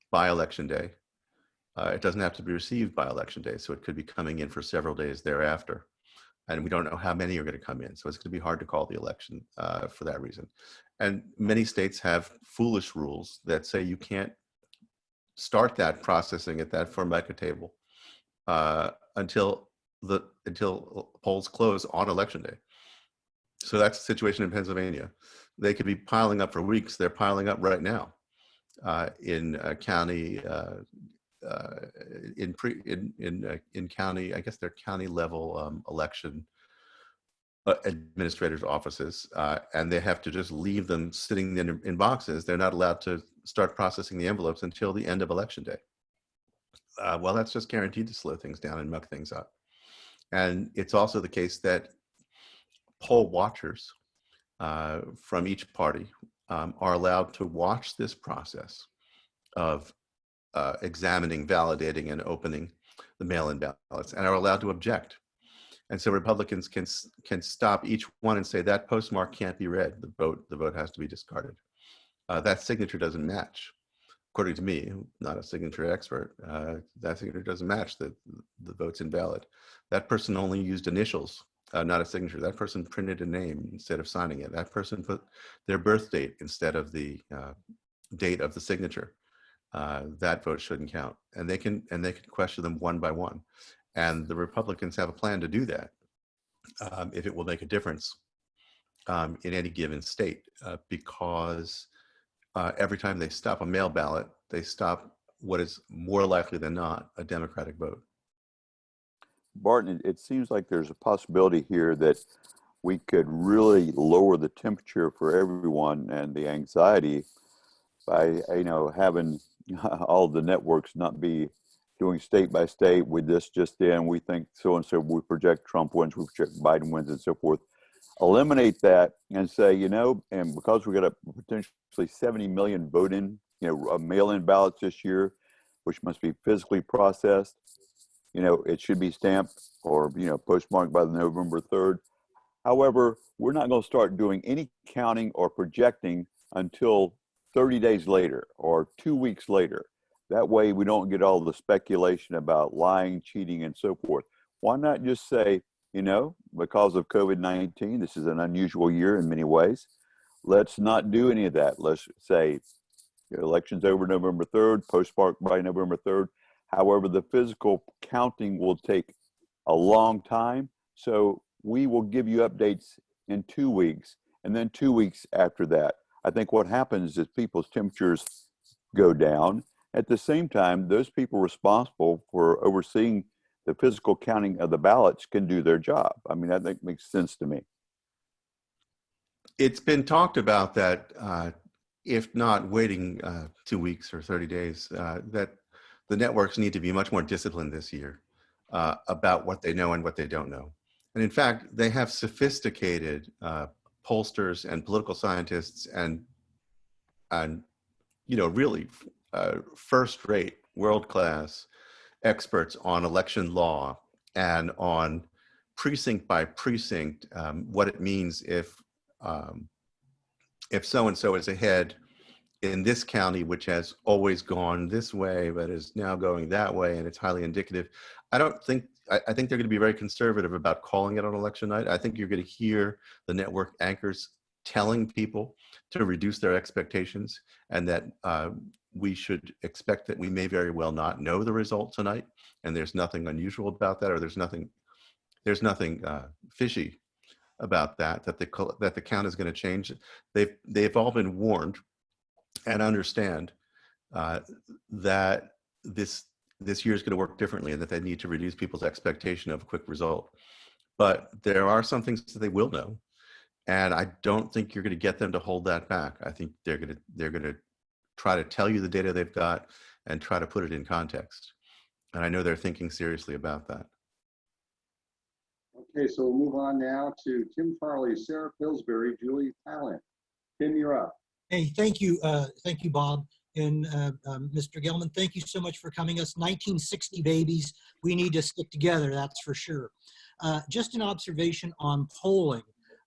by election day, it doesn't have to be received by election day. So it could be coming in for several days thereafter. And we don't know how many are going to come in. So it's going to be hard to call the election for that reason. And many states have foolish rules that say you can't start that processing at that Formica table until polls close on election day. So that's the situation in Pennsylvania. They could be piling up for weeks. They're piling up right now in county, in county, I guess they're county level election administrators' offices, and they have to just leave them sitting in boxes. They're not allowed to start processing the envelopes until the end of election day. Well, that's just guaranteed to slow things down and muck things up. And it's also the case that poll watchers from each party are allowed to watch this process of examining, validating, and opening the mail-in ballots, and are allowed to object. And so Republicans can stop each one and say that postmark can't be read. The vote has to be discarded. That signature doesn't match, according to me, not a signature expert. That signature doesn't match the vote's invalid. That person only used initials, not a signature. That person printed a name instead of signing it. That person put their birth date instead of the date of the signature. That vote shouldn't count. And they can question them one by one. And the Republicans have a plan to do that if it will make a difference in any given state, because every time they stop a mail ballot, they stop what is more likely than not a Democratic vote. Barton, it seems like there's a possibility here that we could really lower the temperature for everyone and the anxiety by, having all the networks not be doing state by state with this just in. We think so and so. We project Trump wins, we project Biden wins, and so forth. Eliminate that and say, and because we got a potentially 70 million voting, mail-in ballots this year, which must be physically processed. It should be stamped or, postmarked by the November 3rd. However, we're not going to start doing any counting or projecting until 30 days later or 2 weeks later. That way we don't get all the speculation about lying, cheating, and so forth. Why not just say, because of COVID-19, this is an unusual year in many ways. Let's not do any of that. Let's say election's over November 3rd, postmarked by November 3rd. However, the physical counting will take a long time. So we will give you updates in 2 weeks and then 2 weeks after that. I think what happens is people's temperatures go down. At the same time, those people responsible for overseeing the physical counting of the ballots can do their job. I mean, I think makes sense to me. It's been talked about that if not waiting 2 weeks or 30 days, that the networks need to be much more disciplined this year about what they know and what they don't know. And in fact, they have sophisticated pollsters and political scientists and really first-rate, world-class experts on election law and on precinct by precinct what it means if so-and-so is ahead in this county, which has always gone this way, but is now going that way, and it's highly indicative. I think they're going to be very conservative about calling it on election night. I think you're going to hear the network anchors telling people to reduce their expectations, and that we should expect that we may very well not know the result tonight, and there's nothing unusual about that, or there's nothing fishy about that the count is going to change. They've all been warned and understand that this year is going to work differently, and that they need to reduce people's expectation of a quick result. But there are some things that they will know, and I don't think you're going to get them to hold that back. I think they're going to try to tell you the data they've got and try to put it in context. And I know they're thinking seriously about that. Okay, so we'll move on now to Tim Farley, Sarah Pillsbury, Julie Talent. Tim, you're up. Hey, thank you, Bob. And Mr. Gellman, thank you so much for coming. Us 1960 babies, we need to stick together, that's for sure. Just an observation on polling.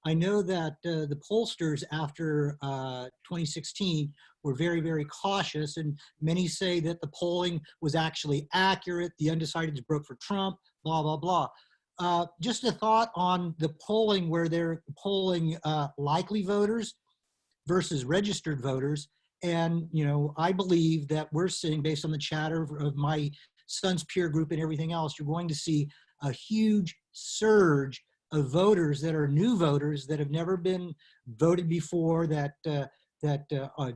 I know that the pollsters after 2016 were very, very cautious, and many say that the polling was actually accurate. The undecideds broke for Trump, blah, blah, blah. Just a thought on the polling where they're polling likely voters versus registered voters. And, I believe that we're seeing, based on the chatter of my son's peer group and everything else, you're going to see a huge surge of voters that are new voters that have never been voted before, that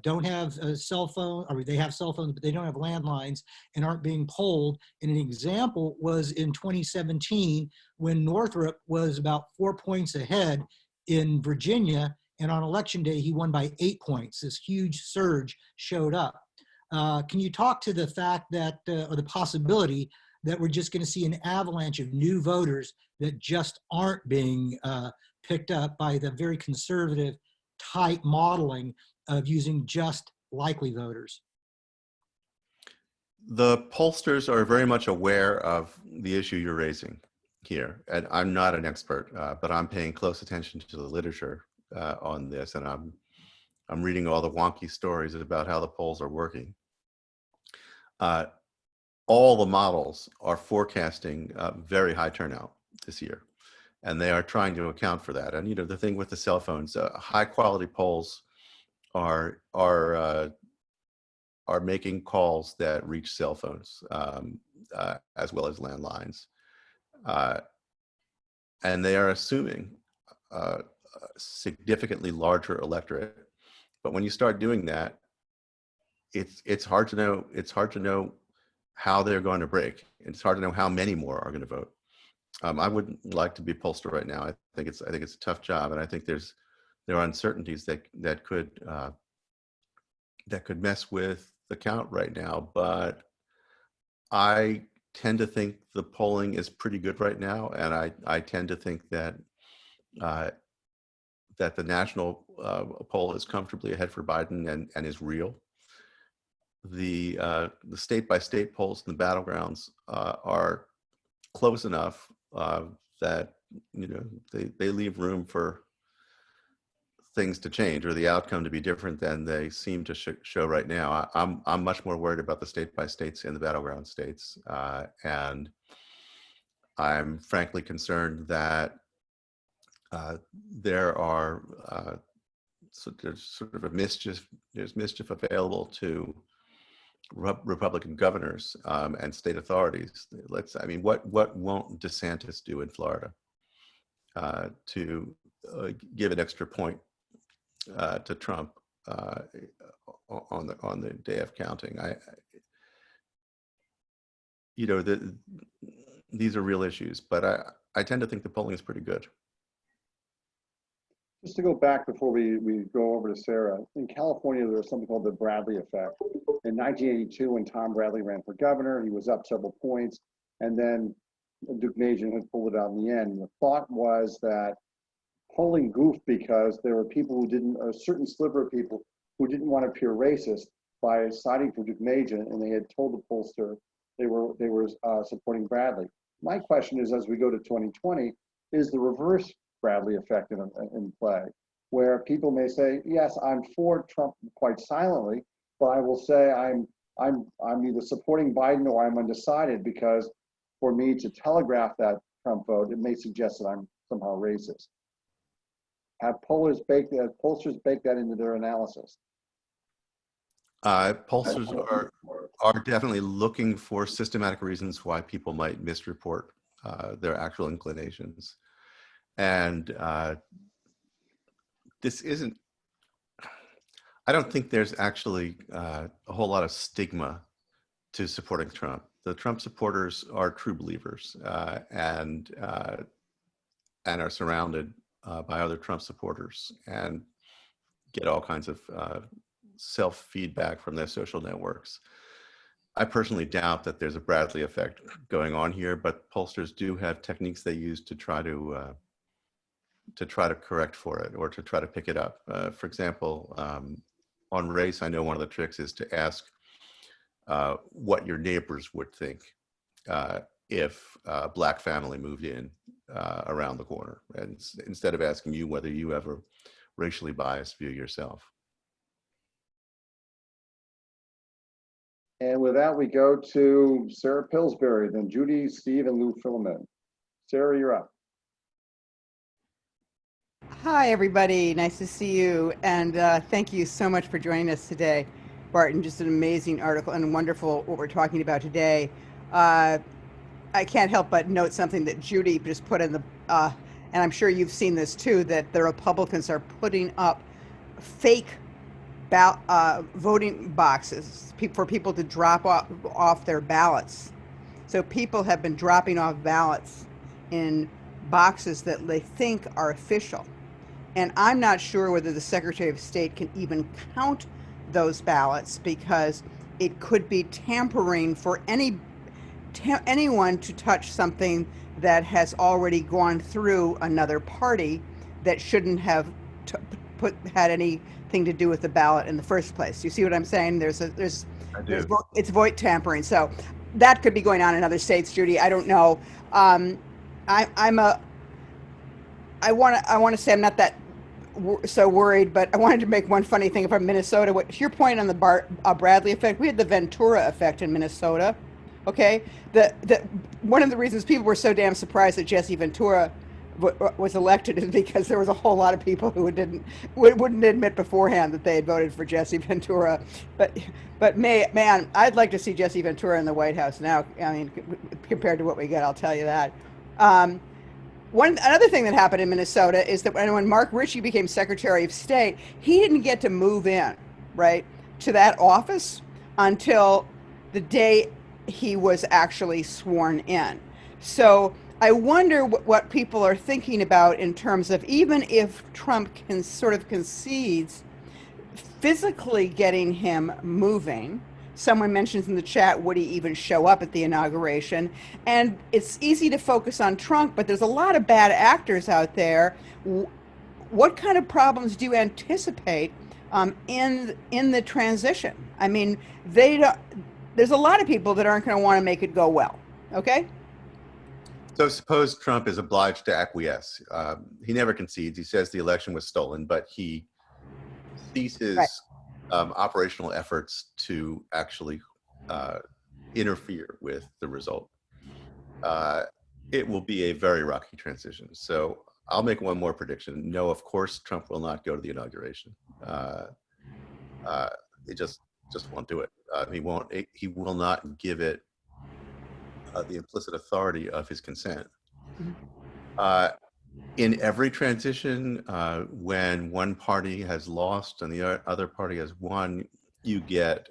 don't have a cell phone, or they have cell phones, but they don't have landlines and aren't being polled. And an example was in 2017 when Northrop was about 4 points ahead in Virginia, and on election day he won by 8 points. This huge surge showed up. Can you talk to the fact that, or the possibility that we're just going to see an avalanche of new voters that just aren't being picked up by the very conservative type modeling of using just likely voters? The pollsters are very much aware of the issue you're raising here. And I'm not an expert, but I'm paying close attention to the literature on this. And I'm reading all the wonky stories about how the polls are working. All the models are forecasting very high turnout this year, and they are trying to account for that. And the thing with the cell phones, high quality polls are making calls that reach cell phones as well as landlines. Uh, and they are assuming a significantly larger electorate. But when you start doing that, it's hard to know. It's hard to know how they're going to break. It's hard to know how many more are going to vote. I wouldn't like to be a pollster right now. I think it's a tough job, and I think there are uncertainties that could mess with the count right now. But I tend to think the polling is pretty good right now, and I tend to think that that the national poll is comfortably ahead for Biden and is real. The state by state polls in the battlegrounds are close enough that they leave room for things to change or the outcome to be different than they seem to show right now. I'm much more worried about the state by states in the battleground states, and I'm frankly concerned that there's sort of there's mischief available to Republican governors and state authorities. What won't DeSantis do in Florida to give an extra point to Trump on the day of counting? These are real issues, but I tend to think the polling is pretty good. Just to go back before we go over to Sarah, in California, there was something called the Bradley effect. In 1982, when Tom Bradley ran for governor, he was up several points, and then Duke Nugent had pulled it out in the end. The thought was that polling goofed because there were people who didn't, a certain sliver of people who didn't want to appear racist by siding for Duke Nugent, and they had told the pollster they were supporting Bradley. My question is, as we go to 2020, is the reverse Bradley effect in play, where people may say, yes, I'm for Trump quite silently, but I will say I'm either supporting Biden or I'm undecided, because for me to telegraph that Trump vote, it may suggest that I'm somehow racist. Have pollsters bake that into their analysis? Pollsters are definitely looking for systematic reasons why people might misreport their actual inclinations. And this isn't, I don't think there's actually a whole lot of stigma to supporting Trump. The Trump supporters are true believers and are surrounded by other Trump supporters and get all kinds of self-feedback from their social networks. I personally doubt that there's a Bradley effect going on here, but pollsters do have techniques they use to try to correct for it or to try to pick it up. For example, on race, I know one of the tricks is to ask what your neighbors would think if a Black family moved in around the corner, and instead of asking you whether you have a racially biased view yourself. And with that, we go to Sarah Pillsbury, then Judy, Steve, and Lou Filament. Sarah, you're up. Hi, everybody. Nice to see you. And thank you so much for joining us today, Barton. Just an amazing article and wonderful what we're talking about today. I can't help but note something that Judy just put in the, and I'm sure you've seen this too, that the Republicans are putting up fake voting boxes for people to drop off their ballots. So people have been dropping off ballots in boxes that they think are official. And I'm not sure whether the Secretary of State can even count those ballots, because it could be tampering for anyone to touch something that has already gone through another party that shouldn't have had anything to do with the ballot in the first place. You see what I'm saying? It's vote tampering. So that could be going on in other states, Judy. I don't know. I want to say I'm not that so worried, but I wanted to make one funny thing from Minnesota. To your point on the Bradley effect, we had the Ventura effect in Minnesota. Okay, one of the reasons people were so damn surprised that Jesse Ventura was elected is because there was a whole lot of people who wouldn't admit beforehand that they had voted for Jesse Ventura. But man, I'd like to see Jesse Ventura in the White House now. I mean, compared to what we get, I'll tell you that. Um, another thing that happened in Minnesota is that when Mark Ritchie became Secretary of State, he didn't get to move in, right, to that office until the day he was actually sworn in. So I wonder what people are thinking about in terms of, even if Trump can sort of concedes, physically getting him moving. Someone mentions in the chat, would he even show up at the inauguration? And it's easy to focus on Trump, but there's a lot of bad actors out there. What kind of problems do you anticipate in the transition? I mean, they don't, there's a lot of people that aren't going to want to make it go well. Okay. So suppose Trump is obliged to acquiesce. He never concedes. He says the election was stolen, but he ceases Right. operational efforts to actually interfere with the result. It will be a very rocky transition. So I'll make one more prediction. No, of course, Trump will not go to the inauguration. He just won't do it. He won't. He will not give it the implicit authority of his consent. In every transition, when one party has lost and the other party has won, you get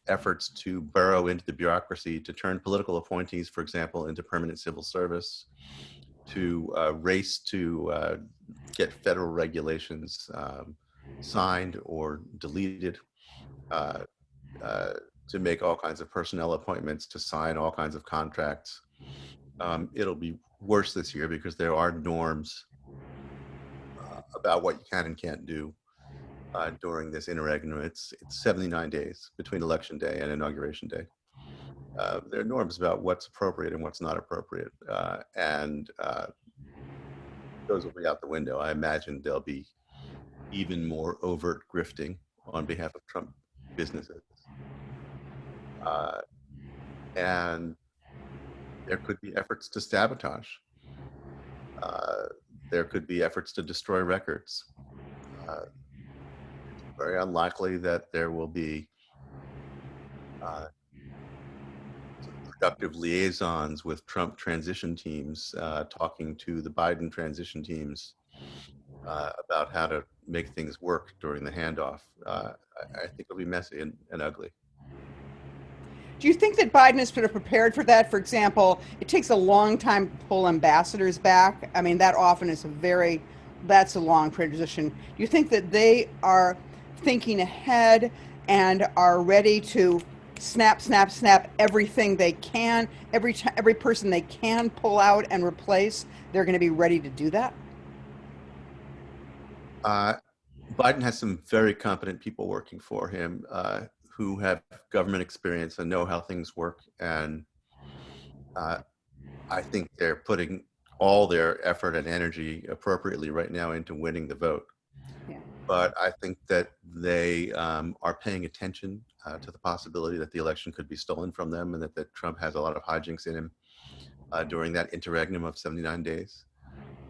efforts to burrow into the bureaucracy, to turn political appointees, for example, into permanent civil service, to race to get federal regulations signed or deleted, to make all kinds of personnel appointments, to sign all kinds of contracts. It'll be worse this year because there are norms about what you can and can't do during this interregnum. It's 79 days between election day and inauguration day. There are norms about what's appropriate and what's not appropriate, and those will be out the window. I imagine there'll be even more overt grifting on behalf of Trump businesses, and there could be efforts to sabotage. There could be efforts to destroy records. It's very unlikely that there will be productive liaisons with Trump transition teams talking to the Biden transition teams about how to make things work during the handoff. I think it'll be messy and ugly. Do you think that Biden is sort of prepared for that? For example, it takes a long time to pull ambassadors back. I mean, that often is that's a long transition. Do you think that they are thinking ahead and are ready to snap everything they can, every person they can pull out and replace? They're going to be ready to do that? Biden has some very competent people working for him who have government experience and know how things work. And I think they're putting all their effort and energy appropriately right now into winning the vote. Yeah. But I think that they are paying attention to the possibility that the election could be stolen from them, and that Trump has a lot of hijinks in him during that interregnum of 79 days.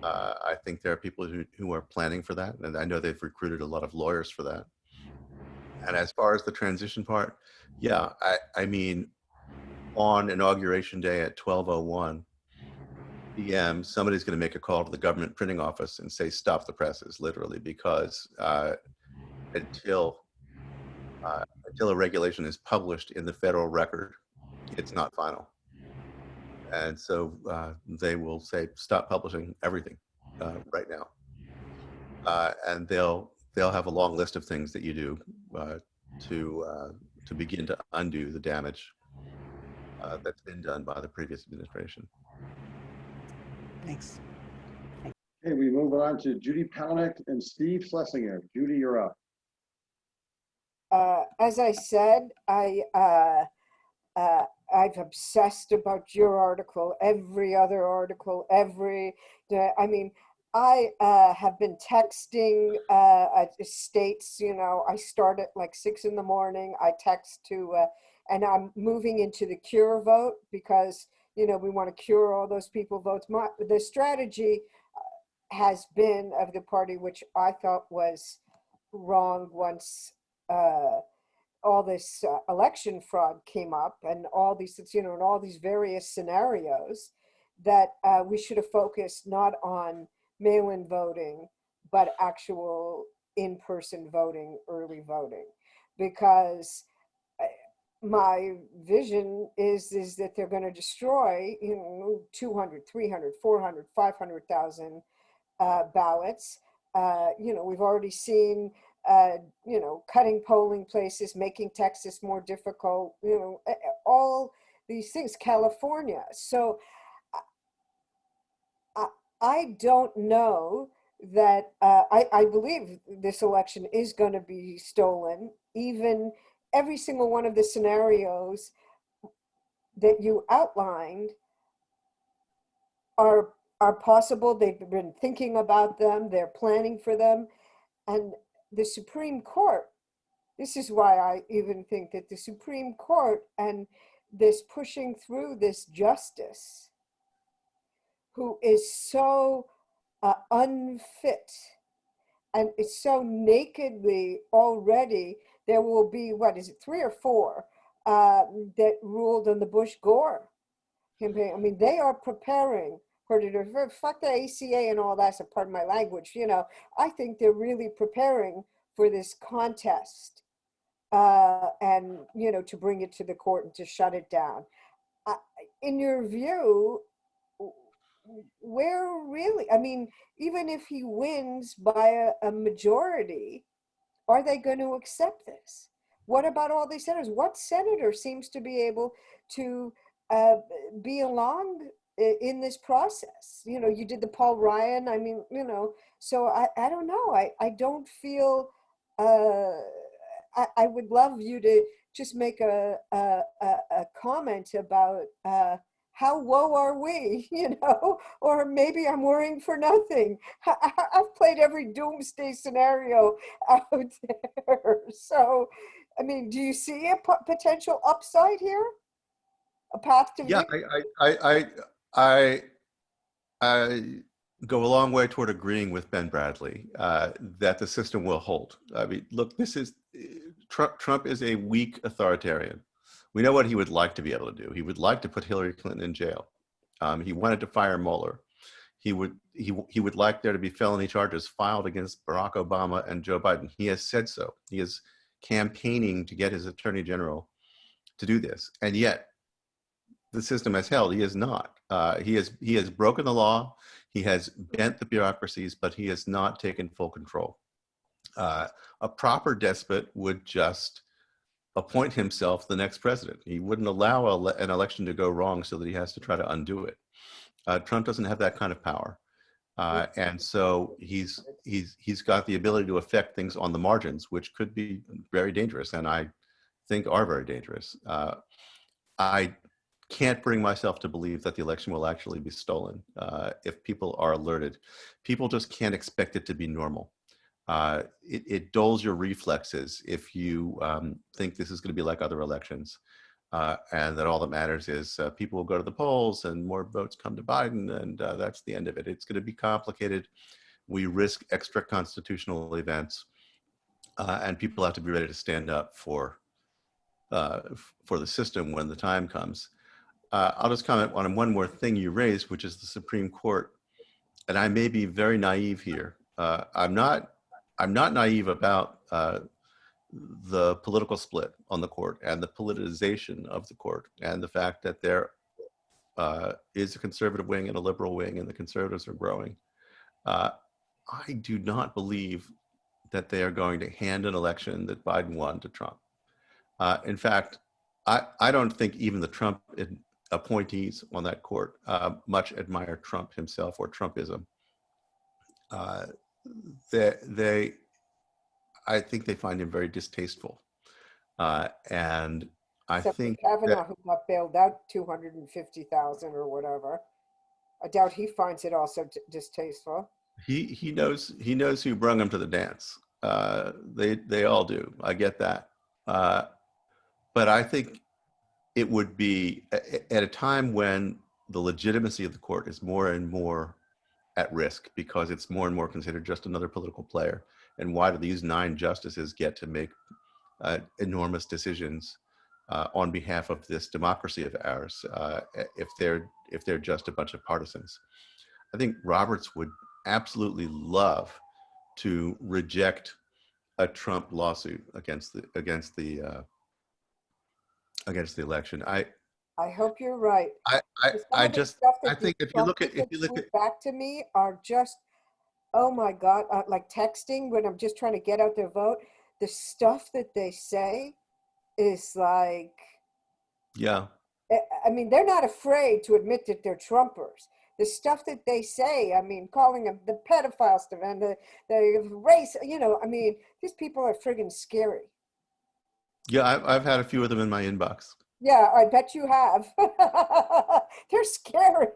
I think there are people who are planning for that, and I know they've recruited a lot of lawyers for that. And as far as the transition part, yeah, I mean, on inauguration day at 12:01 p.m., somebody's going to make a call to the government printing office and say, stop the presses, literally, because until a regulation is published in the federal record, it's not final. And so they will say, stop publishing everything right now. And they'll have a long list of things that you do to begin to undo the damage that's been done by the previous administration. Thanks. Okay, we move on to Judy Palnick and Steve Schlesinger. Judy, you're up. As I said, I've obsessed about your article, every other article, every day. I mean, I have been texting states, you know, I start at like 6 in the morning. I text to, and I'm moving into the cure vote because, you know, we want to cure all those people votes. The strategy has been of the party, which I thought was wrong once all this election fraud came up and all these, you know, and all these various scenarios, that we should have focused not on mail-in voting, but actual in-person voting, early voting, because my vision is that they're going to destroy, 200, 300, 400, 500,000 ballots. We've already seen, cutting polling places, making Texas more difficult, all these things, California. So I don't know that I believe this election is going to be stolen. Even every single one of the scenarios that you outlined are possible. They've been thinking about them. They're planning for them. And the Supreme Court, this is why I even think that the Supreme Court and this pushing through this justice, who is so unfit and is so nakedly already, there will be, what is it, 3 or 4 that ruled on the Bush-Gore campaign. I mean, they are preparing her to fuck the ACA and all that's a part of my language. I think they're really preparing for this contest and, to bring it to the court and to shut it down. In your view, where really, I mean, even if he wins by a majority, are they going to accept this? What about all these senators? What senator seems to be able to be along in this process? You did the Paul Ryan. I mean, so I don't know. I don't feel, I would love you to just make a comment about how woe are we, or maybe I'm worrying for nothing. I've played every doomsday scenario out there. So, I mean, do you see a potential upside here? A path to Yeah, victory? I go a long way toward agreeing with Ben Bradley that the system will hold. I mean, look, Trump is a weak authoritarian. We know what he would like to be able to do. He would like to put Hillary Clinton in jail. He wanted to fire Mueller. He would like there to be felony charges filed against Barack Obama and Joe Biden. He has said so. He is campaigning to get his attorney general to do this, and yet the system has held. He has not. He has broken the law. He has bent the bureaucracies, but he has not taken full control. A proper despot would just appoint himself the next president. He wouldn't allow an election to go wrong so that he has to try to undo it. Trump doesn't have that kind of power, and so he's got the ability to affect things on the margins, which could be very dangerous, and I think are very dangerous. I can't bring myself to believe that the election will actually be stolen if people are alerted. People just can't expect it to be normal. It dulls your reflexes if you think this is going to be like other elections, and that all that matters is people will go to the polls and more votes come to Biden, and that's the end of it. It's going to be complicated. We risk extra constitutional events, and people have to be ready to stand up for the system when the time comes. I'll just comment on one more thing you raised, which is the Supreme Court. And I may be very naive here. I'm not naive about the political split on the court and the politicization of the court and the fact that there is a conservative wing and a liberal wing, and the conservatives are growing. I do not believe that they are going to hand an election that Biden won to Trump. In fact, I don't think even the Trump appointees on that court much admire Trump himself or Trumpism. I think they find him very distasteful, and I Except think for Kavanaugh, that who got bailed out 250,000 or whatever. I doubt he finds it also distasteful. he knows who brung him to the dance. They all do. I get that, but I think it would be at a time when the legitimacy of the court is more and more at risk because it's more and more considered just another political player. And why do these 9 justices get to make enormous decisions on behalf of this democracy of ours, if they're just a bunch of partisans. I think Roberts would absolutely love to reject a Trump lawsuit against the election. I hope you're right. I Some of the just stuff I that think these if you look Trumpers at tweet back to me are just, oh my God, like texting when I'm just trying to get out their vote. The stuff that they say is like, yeah. I mean, they're not afraid to admit that they're Trumpers. The stuff that they say, I mean, calling them the pedophile stuff and the race, you know, I mean, these people are friggin' scary. Yeah, I've had a few of them in my inbox. Yeah, I bet you have. They're scary.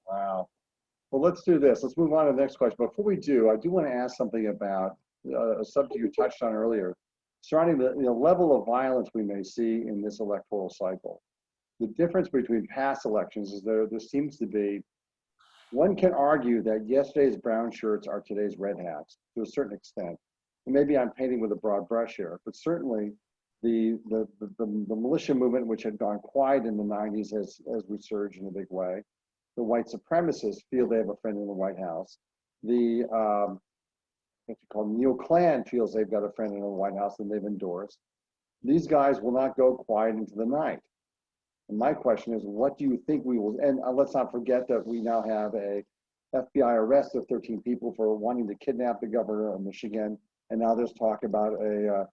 Wow. Well, let's do this. Let's move on to the next question. Before we do, I do want to ask something about a subject you touched on earlier, surrounding the level of violence we may see in this electoral cycle. The difference between past elections is there seems to be, one can argue that yesterday's brown shirts are today's red hats to a certain extent. And maybe I'm painting with a broad brush here, but certainly the militia movement, which had gone quiet in the 90s, has resurged in a big way. The white supremacists feel they have a friend in the White House. The what you call neo-Klan feels they've got a friend in the White House and they've endorsed. These guys will not go quiet into the night. And my question is, what do you think we will, and let's not forget that we now have a FBI arrest of 13 people for wanting to kidnap the governor of Michigan. And now there's talk about a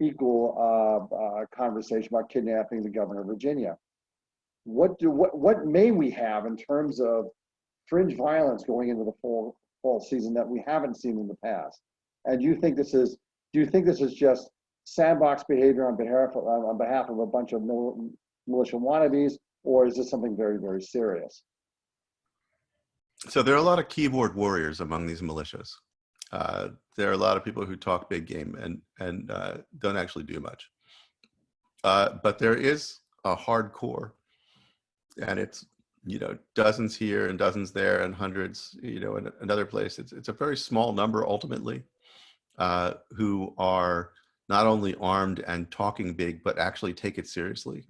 equal conversation about kidnapping the governor of Virginia. What may we have in terms of fringe violence going into the fall season that we haven't seen in the past? And do you think this is just sandbox behavior on behalf of a bunch of militia wannabes, or is this something very, very serious? So there are a lot of keyboard warriors among these militias. There are a lot of people who talk big game and don't actually do much. But there is a hardcore, and it's, you know, dozens here and dozens there and hundreds, you know, in another place. It's a very small number ultimately, who are not only armed and talking big, but actually take it seriously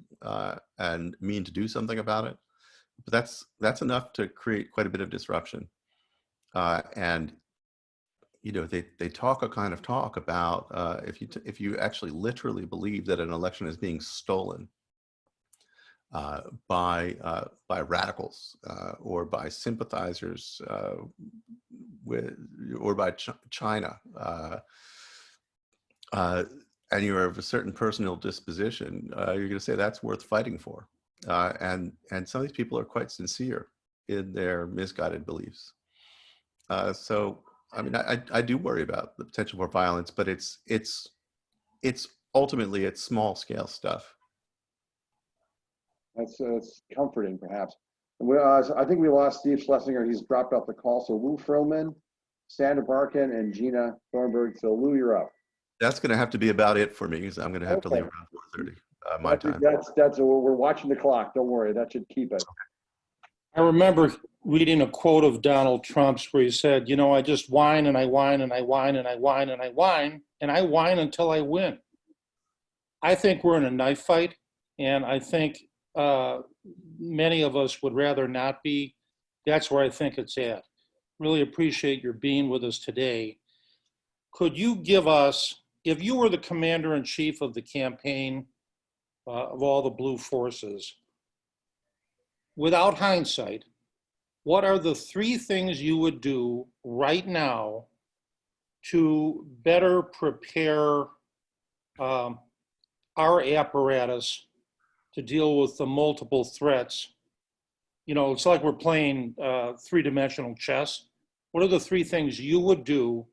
and mean to do something about it. But that's enough to create quite a bit of disruption. And you know, they talk a kind of talk about if you actually literally believe that an election is being stolen by radicals or by sympathizers with, or by China, and you're of a certain personal disposition, you're going to say that's worth fighting for. And some of these people are quite sincere in their misguided beliefs. So, I mean, I do worry about the potential for violence, but it's ultimately it's small scale stuff. That's comforting, perhaps. I think we lost Steve Schlesinger. He's dropped off the call. So Lou Frillman, Sandra Barkin, and Gina Thornburg. So Lou, you're up. That's going to have to be about it for me, because I'm going to have to leave around 4:30 my time. We're watching the clock. Don't worry, that should keep it. I remember reading a quote of Donald Trump's where he said, you know, I just whine and I whine and I whine and I whine and I whine and I whine until I win. I think we're in a knife fight, and I think many of us would rather not be. That's where I think it's at. Really appreciate your being with us today. Could you give us, if you were the commander-in-chief of the campaign of all the blue forces, without hindsight, what are the 3 things you would do right now to better prepare our apparatus to deal with the multiple threats? You know, it's like we're playing 3-dimensional chess. What are the 3 things you would do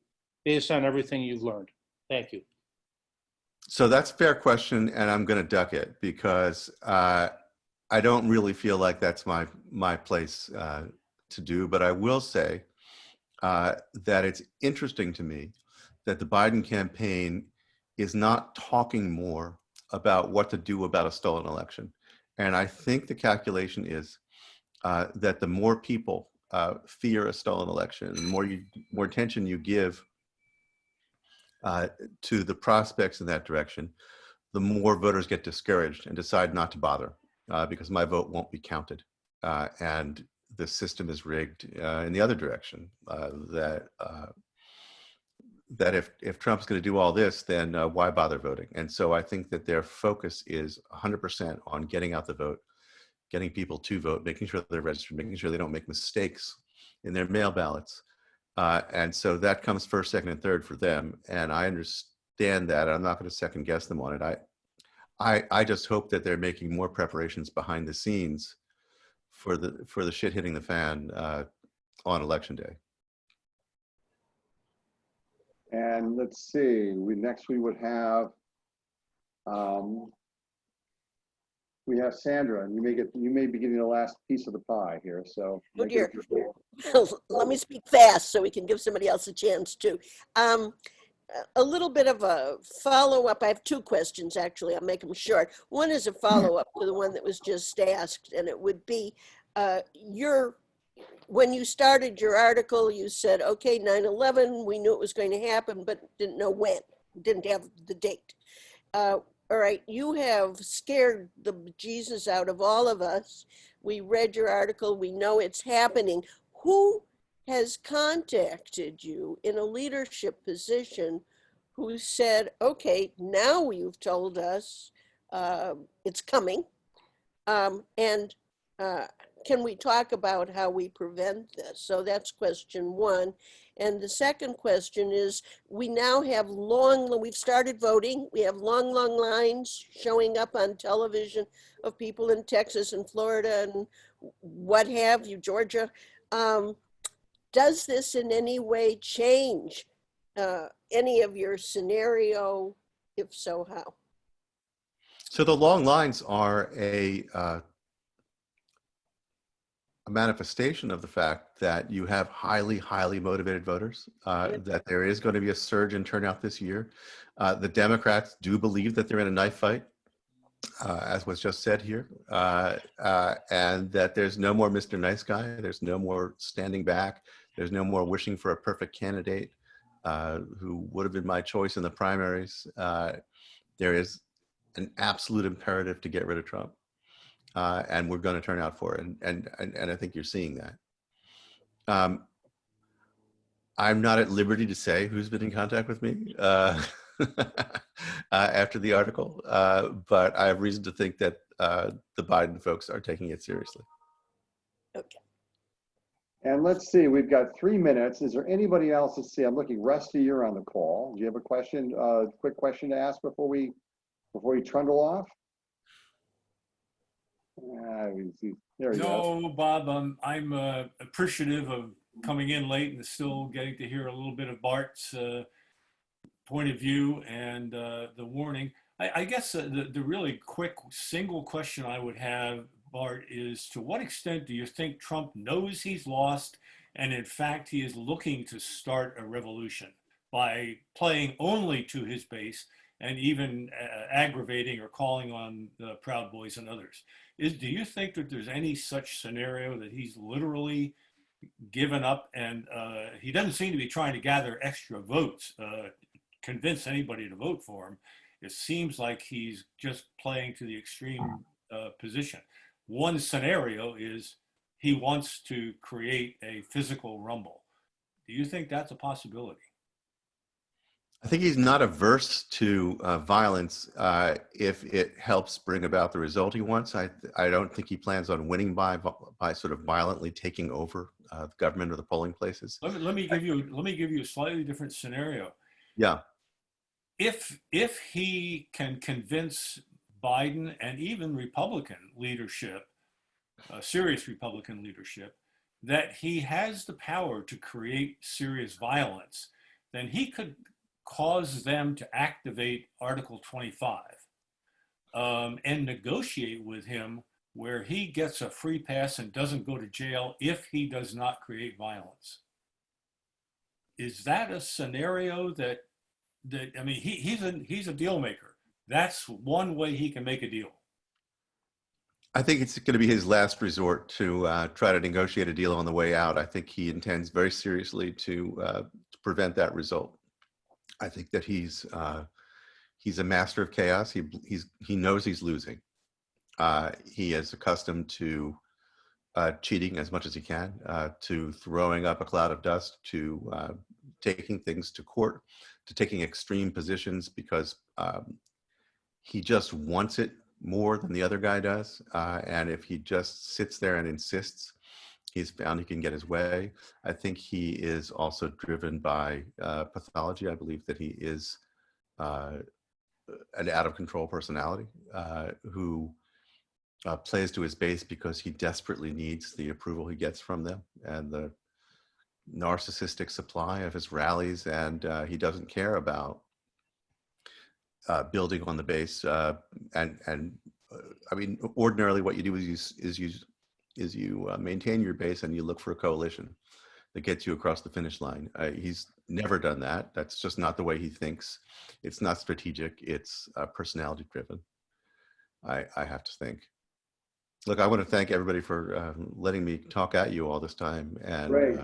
based on everything you've learned? Thank you. So that's a fair question, and I'm going to duck it because I don't really feel like that's my place to do. But I will say that it's interesting to me that the Biden campaign is not talking more about what to do about a stolen election. And I think the calculation is that the more people fear a stolen election, the more attention you give to the prospects in that direction, the more voters get discouraged and decide not to bother because my vote won't be counted. And the system is rigged in the other direction, that if Trump's going to do all this, then why bother voting? And so I think that their focus is 100% on getting out the vote, getting people to vote, making sure they're registered, making sure they don't make mistakes in their mail ballots. And so that comes first, second, and third for them. And I understand that. I'm not going to second guess them on it. I just hope that they're making more preparations behind the scenes for the shit hitting the fan on election day. And let's see, next we would have Sandra, and you may be getting the last piece of the pie here. So oh dear. Let me speak fast so we can give somebody else a chance to. A little bit of a follow-up. I have two questions, actually. I'll make them short. One is a follow-up to the one that was just asked, and it would be when you started your article, you said, okay, 9/11, we knew it was going to happen, but didn't know when, didn't have the date. All right, you have scared the bejesus out of all of us. We read your article, we know it's happening. Who has contacted you in a leadership position who said, okay, now you've told us it's coming, and can we talk about how we prevent this? So that's question one. And the second question is, we now have we've started voting. We have long lines showing up on television of people in Texas and Florida and what have you, Georgia. Does this in any way change any of your scenario? If so, how? So the long lines are a manifestation of the fact that you have highly, highly motivated voters, that there is going to be a surge in turnout this year. The Democrats do believe that they're in a knife fight, as was just said here, and that there's no more Mr. Nice Guy. There's no more standing back. There's no more wishing for a perfect candidate who would have been my choice in the primaries. There is an absolute imperative to get rid of Trump. And we're going to turn out for it. And I think you're seeing that. I'm not at liberty to say who's been in contact with me after the article, but I have reason to think that the Biden folks are taking it seriously. Okay. And let's see, we've got 3 minutes. Is there anybody else? Let's see, I'm looking, Rusty, you're on the call. Do you have a question, quick question to ask before we trundle off? There he goes. No, Bob, I'm appreciative of coming in late and still getting to hear a little bit of Bart's point of view and the warning. I guess the really quick single question I would have, Bart, is to what extent do you think Trump knows he's lost and in fact he is looking to start a revolution by playing only to his base and even aggravating or calling on the Proud Boys and others? Do you think that there's any such scenario that he's literally given up and he doesn't seem to be trying to gather extra votes, convince anybody to vote for him? It seems like he's just playing to the extreme position. One scenario is he wants to create a physical rumble. Do you think that's a possibility? I think he's not averse to violence if it helps bring about the result he wants. I don't think he plans on winning by sort of violently taking over the government or the polling places. Let me give you a slightly different scenario. Yeah. If he can convince Biden and even Republican leadership, serious Republican leadership, that he has the power to create serious violence, then he could cause them to activate Article 25 and negotiate with him where he gets a free pass and doesn't go to jail if he does not create violence. Is that a scenario that I mean, he's a deal maker. That's one way he can make a deal. I think it's going to be his last resort to try to negotiate a deal on the way out. I think he intends very seriously to prevent that result. I think that he's He's a master of chaos. He knows he's losing. He is accustomed to cheating as much as he can, to throwing up a cloud of dust, to taking things to court, to taking extreme positions because he just wants it more than the other guy does. And if he just sits there and insists, he's found he can get his way. I think he is also driven by pathology. I believe that he is an out of control personality who plays to his base because he desperately needs the approval he gets from them and the narcissistic supply of his rallies, and he doesn't care about building on the base. I mean, ordinarily, what you do is you maintain your base and you look for a coalition that gets you across the finish line. He's never done that. That's just not the way he thinks. It's not strategic. It's personality driven. I have to think. Look, I want to thank everybody for letting me talk at you all this time. And great.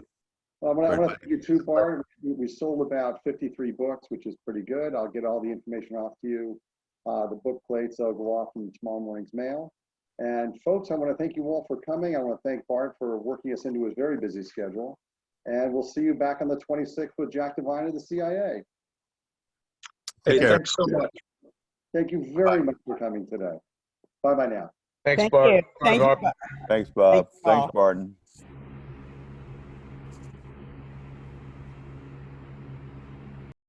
I want to thank you too, Bart. We sold about 53 books, which is pretty good. I'll get all the information off to you. The book plates will go off in tomorrow morning's mail. And folks, I want to thank you all for coming. I want to thank Bart for working us into his very busy schedule. And we'll see you back on the 26th with Jack Devine of the CIA. Hey, thanks so much. Thank you very much for coming today. Bye-bye now. Thanks, Bart. Thank you. Thanks, Bob. Thanks, Barton.